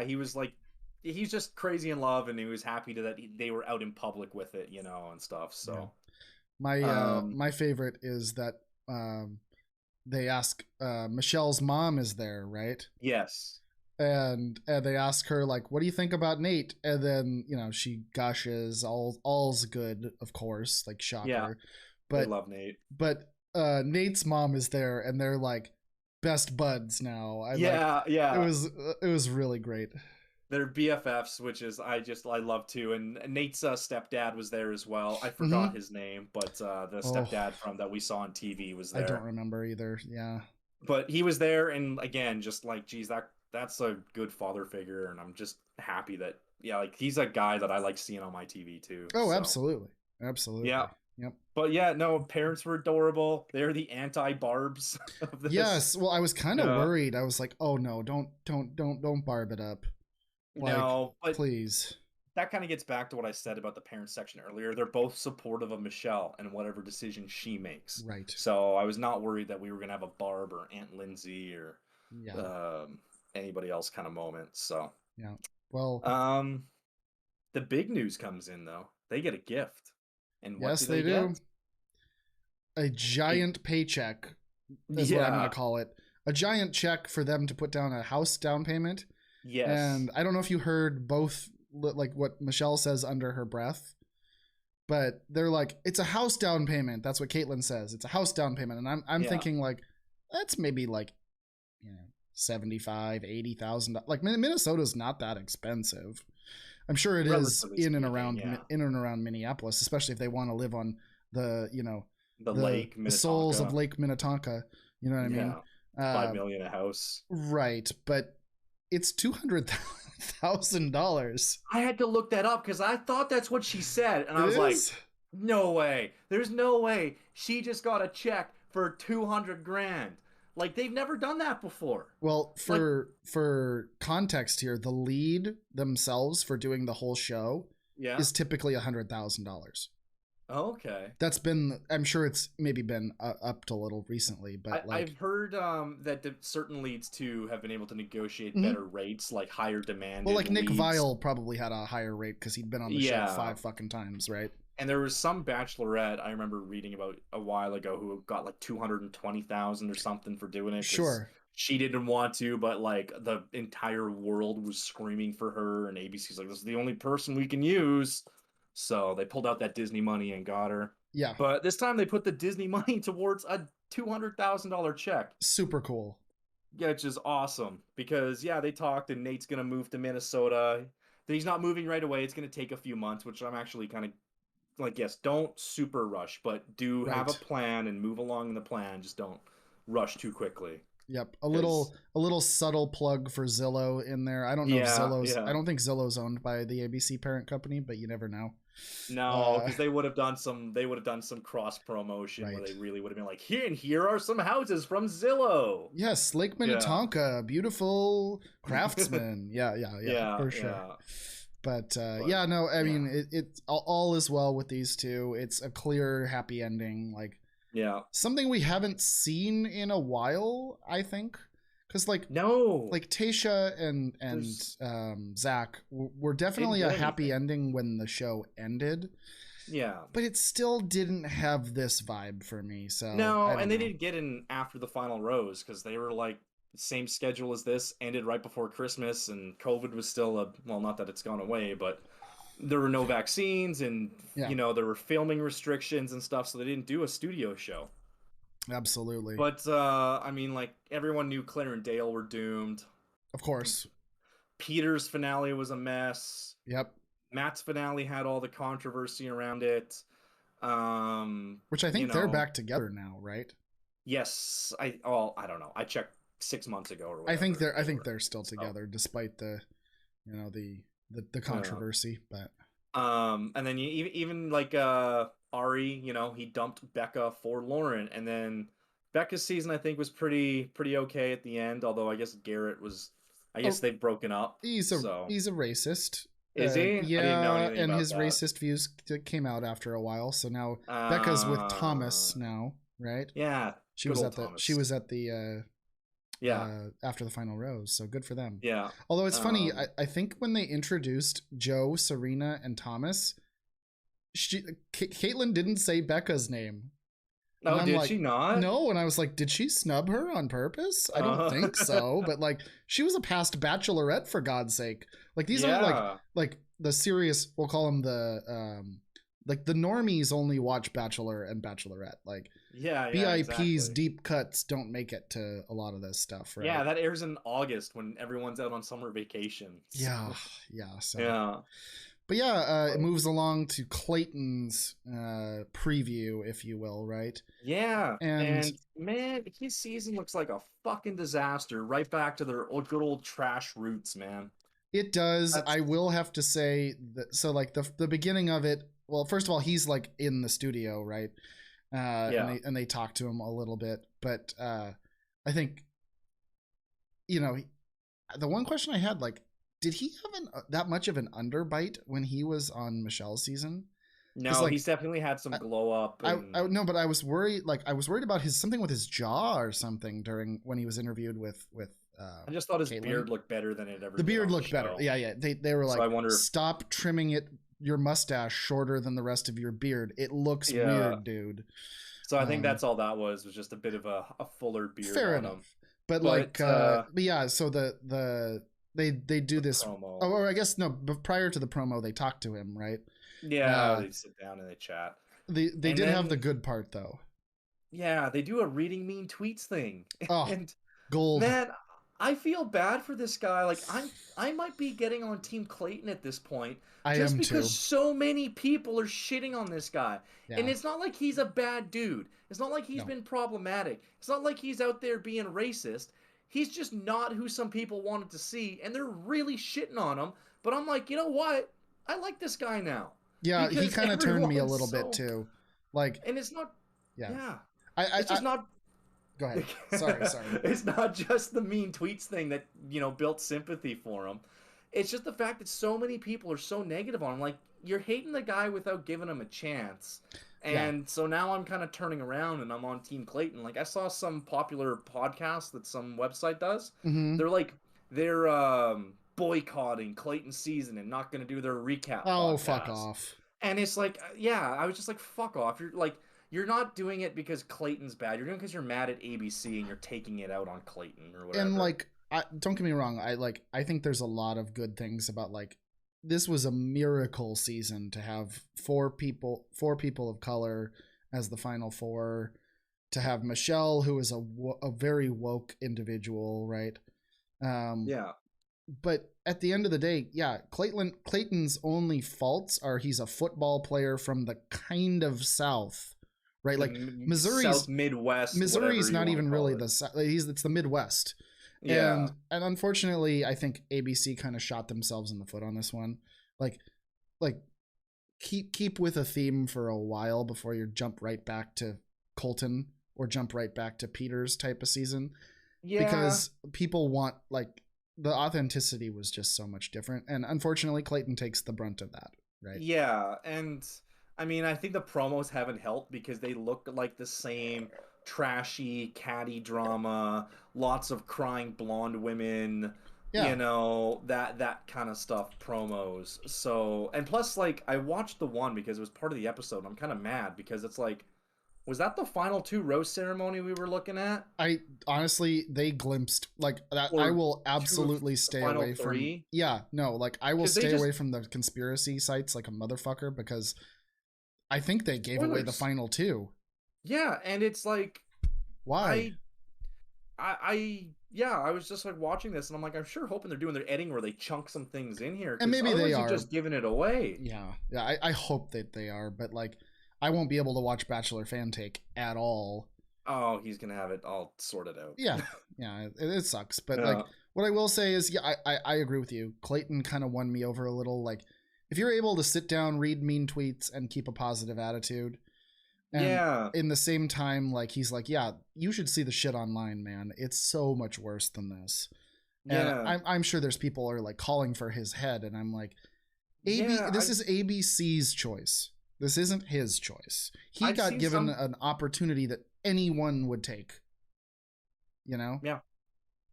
he was like, he's just crazy in love, and he was happy that they were out in public with it, and stuff. Yeah. So, My um, my favorite is that they ask Michelle's mom is there, right? yes, And they ask her like, "What do you think about Nate?" And then she gushes, all's good, of course, like yeah, shocker. they But love Nate. Nate's mom is there, and they're like best buds now. I like Yeah, it yeah, was really great. they're BFFs, which is I love too. And Nate's stepdad was there as well. I forgot Hmm. his name, but the Oh, stepdad from that we saw on TV was I don't there. remember either. Yeah. But he was there, and again, just like, geez, that's a good father figure, and I'm just happy that, yeah, like he's a guy that I like seeing on my TV too. Oh, So absolutely, absolutely. yeah, Yep. but yeah, no, parents were adorable. They're the anti-Barbs of this. Yes. Well, I was kind of Uh, worried. I was like, oh no, don't barb it up. Like, no, but please. that kind of gets back to what I said about the parents section earlier. They're both supportive of Michelle and whatever decision she makes. Right. So I was not worried that we were gonna have a Barb or Aunt Lindsay or Yeah. um, anybody else kind of moment. So Yeah. Well, um, the big news comes in though. They get a gift, and what yes, do they they get? do. A A giant paycheck is what I'm going yeah, to call it. A giant check for them to put down a house down payment. yes, And I don't know if you heard both, like what Michelle says under her breath, but they're like, it's a house down payment. That's what Caitlyn says. It's a house down payment. And I'm yeah. thinking like, that's maybe like, $75,000, $80,000. Like Minnesota's not that expensive. I'm sure it is Relatively speaking, yeah. in and around Minneapolis, especially if they want to live on the, you know, The lake, the souls of Minnetonka. Lake Minnetonka. You know what I mean? Yeah. 5 million a house. Right, but it's $200,000. I had to look that up because I thought that's what she said, and I was like, Is? no way. There's no way. She just got a check for 200 grand. Like they've never done that before. Well, for context here, the lead themselves for doing the whole show Yeah. is typically $100,000. Okay. That's been, I'm sure it's maybe been upped a little recently, but I've heard that certain leads too have been able to negotiate Mhm. better rates, like higher demand. well, like Nick leads. Vile probably had a higher rate because he'd been on the show Yeah. 5 fucking times, right? And there was some Bachelorette I remember reading about a while ago who got like 220,000 or something for doing it. 'cause Sure. She didn't want to, but like the entire world was screaming for her, and ABC's like, "This is the only person we can use." So they pulled out that Disney money and got her. Yeah, But this time they put the Disney money towards a $200,000 check, super cool. which is awesome because yeah, they talked, and Nate's gonna move to Minnesota. He's not moving right away. It's gonna take a few months, which I'm actually kind of like, yes, don't super rush, but do have a Right. plan and move along in the plan. Just don't rush too quickly. Yep, a little subtle plug for Zillow in there. I don't know if I don't think Zillow's owned by the ABC parent company, but you never know. No, because they would have done some cross promotion where Right. they really would have been like, here are some houses from Zillow. Yes, Lake Minnetonka, beautiful craftsman. Yeah, for sure. Yeah. But yeah, no, I mean, it's all is well with these two. It's a clear, happy ending. Like, Yeah. something we haven't seen in a while, I think, because No. like Tasha and Zach were definitely Didn't a get happy anything. ending when the show ended, Yeah. but it still didn't have this vibe for me. So No, I don't and they know. didn't get in after the final rose because they were like same schedule as this, ended right before Christmas, and COVID was still well, not that it's gone away, but there were no vaccines, and Yeah. there were filming restrictions and stuff, so they didn't do a studio show. Absolutely, But I mean, like everyone knew Claire and Dale were doomed. of course. Peter's finale was a mess. Yep. Matt's finale had all the controversy around it. Which I think they're back together now, right? Yes, I don't know. I checked 6 months ago or whatever. I think they're still together despite the the controversy, but and then even like Ari, he dumped Becca for Lauren, and then Becca's season I think was pretty okay at the end, although I guess Garrett was, I guess they've broken up. he's a racist. Is he? Yeah, I didn't know anything and about his that. racist views came out after a while, so now Becca's with Thomas now, right? Yeah. She good was old at the Thomas. she was at the Yeah. after the final rose, so good for them. Yeah. Although it's funny, I think when they introduced Joe, Serena, and Thomas, Caitlyn didn't say Becca's name. Oh, I'm did like, she not? No, and I was like, did she snub her on purpose? I don't think so, but like, she was a past Bachelorette, for God's sake. Like, these aren't like the serious, we'll call them the like the normies only watch Bachelor and Bachelorette. Like, Yeah, VIPs, exactly. deep cuts don't make it to a lot of this stuff, right? Yeah, that airs in August when everyone's out on summer vacation. Yeah. So. Yeah. But yeah, it moves along to Clayton's preview, if you will, right? Yeah. And man, his season looks like a fucking disaster. Right back to their good old trash roots, man. It does. I will have to say that. So, like the beginning of it. Well, first of all, he's like in the studio, right? Yeah. And they talk to him a little bit, but I think, the one question I had, like, did he have that much of an underbite when he was on Michelle's season? No, he's definitely had some glow up. No, but I was worried. Like, I was worried about something with his jaw or something when he was interviewed with. I just thought his Caitlyn. beard looked better than it ever. The beard looked better. Yeah. They were like, I wonder stop trimming your mustache shorter than the rest of your beard. It looks weird, dude. So I think that's all that was just a bit of a fuller beard. Fair on enough. him. But yeah. So they do this promo. Oh, or I guess no. But prior to the promo, they talk to him, right? Yeah, they sit down and they chat. They did have the good part though. Yeah, they do a reading mean tweets thing. Oh, and gold. man, I feel bad for this guy. Like I might be getting on Team Clayton at this point I just am because too. so many people are shitting on this guy. And Yeah. it's not like he's a bad dude. It's not like he's No. been problematic. It's not like he's out there being racist. He's just not who some people wanted to see, and they're really shitting on him. But I'm like, you know what? I like this guy now Yeah, he because kind of turned me a everyone's little bit so, too. Like, and it's not, yeah. yeah, I it's I, I just not. go ahead. Sorry. It's not just the mean tweets thing that built sympathy for him. It's just the fact that so many people are so negative on him. Like, you're hating the guy without giving him a chance. Yeah. And so now I'm kind of turning around and I'm on Team Clayton. Like, I saw some popular podcast that some website does. Mm-hmm. They're boycotting Clayton's season and not going to do their recap Oh, fuck podcast. off. And it's like, yeah, I was just like, fuck off. You're not doing it because Clayton's bad. You're doing it because you're mad at ABC and you're taking it out on Clayton or whatever. And like, don't get me wrong. I think there's a lot of good things about like this was a miracle season to have four people of color as the final four, to have Michelle, who is a very woke individual, right? Yeah. But at the end of the day, yeah, Clayton's only faults are he's a football player from the kind of South, right? Like South Midwest. Missouri's not even really the South. It's the Midwest. Yeah. And unfortunately, I think ABC kind of shot themselves in the foot on this one. Like keep with a theme for a while before you jump right back to Colton or jump right back to Peters type of season. Yeah. Because people want like the authenticity was just so much different, and unfortunately Clayton takes the brunt of that, right? Yeah, and I mean, I think the promos haven't helped because they look like the same trashy catty drama, lots of crying blonde women, Yeah. that kind of stuff promos. So, and plus like I watched the one because it was part of the episode. And I'm kind of mad because it's like, was that the final two roast ceremony we were looking at? I honestly, they glimpsed like that. Or I will absolutely stay away three? from. Yeah, no, like I will 'Cause they stay just- away from the conspiracy sites like a motherfucker, because I think they gave away the Spoilers. final two. Yeah, and it's like, Why? yeah, I was just like watching this and I'm like, I'm sure hoping they're doing their editing where they chunk some things in here. And 'Cause maybe they otherwise you're are. just giving it away. Yeah, I hope that they are, but like I won't be able to watch Bachelor fan take at all. Oh, he's gonna have it all sorted out. Yeah, yeah, it sucks. But Yeah. like, what I will say is, yeah, I agree with you. Clayton kind of won me over a little. Like, if you're able to sit down, read mean tweets, and keep a positive attitude, and Yeah. in the same time, like he's like, yeah, you should see the shit online, man. It's so much worse than this. And Yeah. I'm sure there's people are like calling for his head, and I'm like, Yeah, this is ABC's choice. This isn't his choice. He I've got seen given some- an opportunity that anyone would take. You know? Yeah.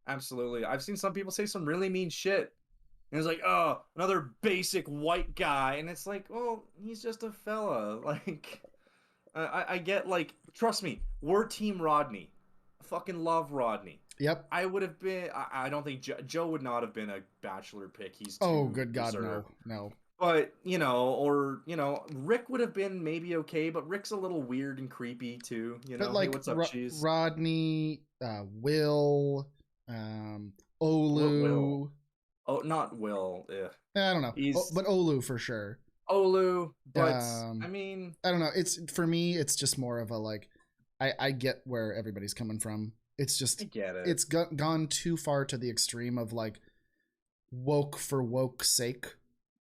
Absolutely. I've seen some people say some really mean shit. And it's like, oh, another basic white guy. And it's like, well, he's just a fella. Like, I get, like, trust me, we're Team Rodney. I fucking love Rodney. Yep. I would have been, I don't think Joe would not have been a Bachelor pick. He's too Oh, good God, reserved. no. But, Rick would have been maybe okay, but Rick's a little weird and creepy too. But like, hey, what's up, cheese? Rodney, Will, Olu. Will. Oh, not Will. Yeah. I don't know. But Olu for sure. Olu, but I mean, I don't know. It's for me. It's just more of a like. I get where everybody's coming from. It's just I get it. It's gone too far to the extreme of like woke for woke's sake.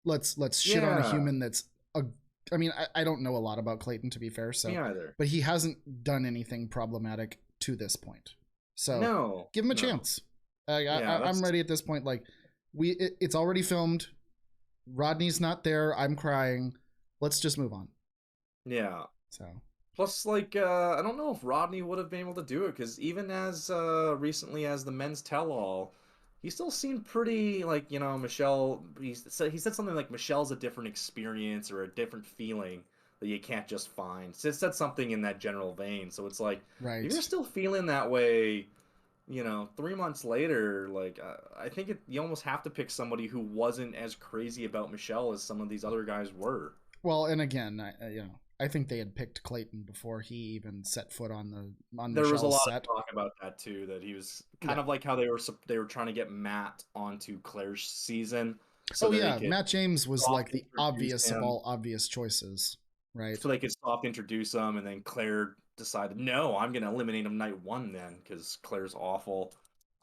Let's shit on a human that's a. I mean, I don't know a lot about Clayton, to be fair. So, me either. But he hasn't done anything problematic to this point. So No, give him a chance. I'm ready at this point. Like it's already filmed. Rodney's not there. I'm crying. Let's just move on. Yeah. So plus, like, I don't know if Rodney would have been able to do it because even as recently as the men's tell-all, he still seemed pretty like Michelle. He said something like Michelle's a different experience or a different feeling that you can't just find. So it said something in that general vein. So it's like, right. if you're still feeling that way, 3 months later, like I think you almost have to pick somebody who wasn't as crazy about Michelle as some of these other guys were. Well, and again, I think they had picked Clayton before he even set foot on There was a Michelle's lot set. of talk about that too. That he was kind Yeah. of like how they were trying to get Matt onto Claire's season so Oh that they yeah, could Matt James was soft like the introduce obvious of him, all obvious choices, right? so they could soft introduce him, and then Claire decided, no, I'm gonna eliminate him night one then because Claire's awful.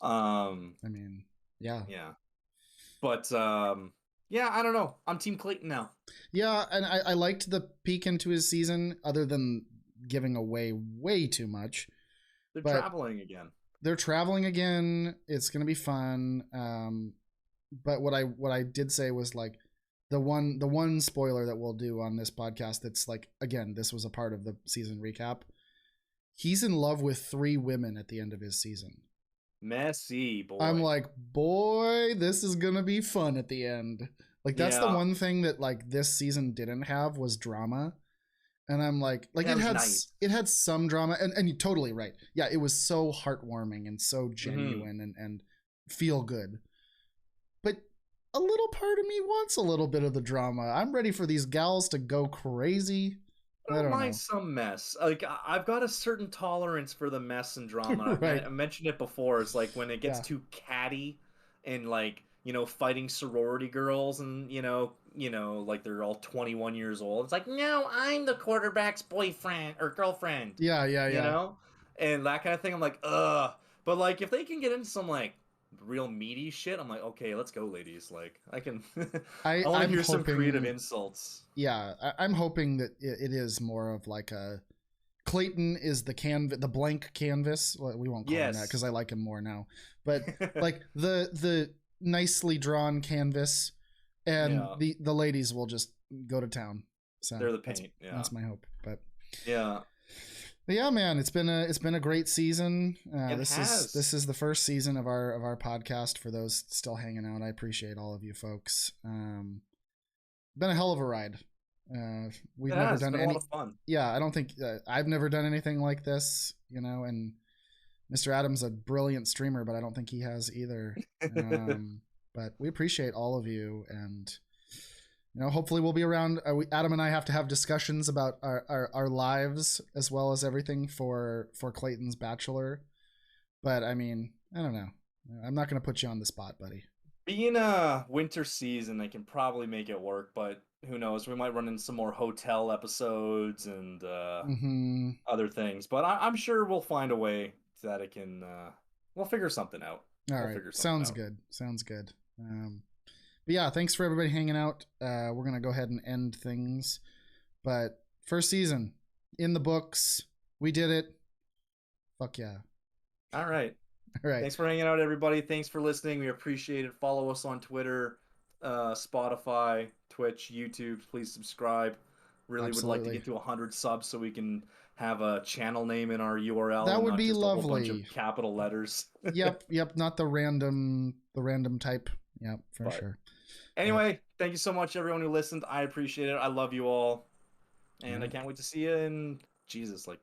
I mean, yeah. Yeah, but yeah, I don't know. I'm Team Clayton now. Yeah, and I liked the peek into his season, other than giving away way too much. They're But traveling again. they're traveling again. It's gonna be fun. But what I did say was like the one spoiler that we'll do on this podcast. That's like, again, this was a part of the season recap. He's in love with 3 women at the end of his season. Messy boy. I'm like, boy, this is gonna be fun at the end. Like that's the Yeah. one thing that like this season didn't have was drama. And I'm like That it was had nice. it had some drama, and you're totally right. Yeah, it was so heartwarming and so Mm-hmm. genuine and feel good. But a little part of me wants a little bit of the drama. I'm ready for these gals to go crazy. I I don't don't mind know. some mess. Like I've got a certain tolerance for the mess and drama. Right. I mentioned it before. It's like when it gets Yeah. too catty and like, fighting sorority girls and like they're all 21 years old. It's like, no, I'm the quarterback's boyfriend or girlfriend. Yeah, yeah, You yeah. know, and that kind of thing. I'm like, ugh. But like if they can get into some like real meaty shit, I'm like, okay, let's go, ladies. Like I can, I want to I'm hear some creative hoping, insults. yeah, I'm hoping that it is more of like a Clayton is the blank canvas. Well, we won't call him that Yes. because I like him more now. But like the nicely drawn canvas, and Yeah. the ladies will just go to town. So They're the paint. Yeah. that's my hope. But Yeah. yeah, man, it's been a great season. It This has. is the first season of our podcast. For those still hanging out, I appreciate all of you folks. Been a hell of a ride. We've It never has. It's done been a any. lot of fun. Yeah, I don't think I've never done anything like this. And Mr. Adam's a brilliant streamer, but I don't think he has either. But we appreciate all of you, and hopefully we'll be around. Adam and I have to have discussions about our lives as well as everything for Clayton's Bachelor. But I mean, I don't know. I'm not going to put you on the spot, buddy. Being a winter season, I can probably make it work, but who knows? We might run into some more hotel episodes and other things. But I'm sure we'll find a way that it can. We'll figure something out. All right, sounds good. Sounds good. But yeah, thanks for everybody hanging out. We're gonna go ahead and end things. But first season in the books, we did it. Fuck yeah! All right. All right. Thanks for hanging out, everybody. Thanks for listening. We appreciate it. Follow us on Twitter, Spotify, Twitch, YouTube. Please subscribe. Really Absolutely. would like to get to 100 subs so we can have a channel name in our URL. That and would not be just lovely. A whole bunch of capital letters. Yep. Not the random type. Yep, for sure. Anyway, thank you so much, everyone who listened. I appreciate it. I love you all, and I can't wait to see you in Jesus, like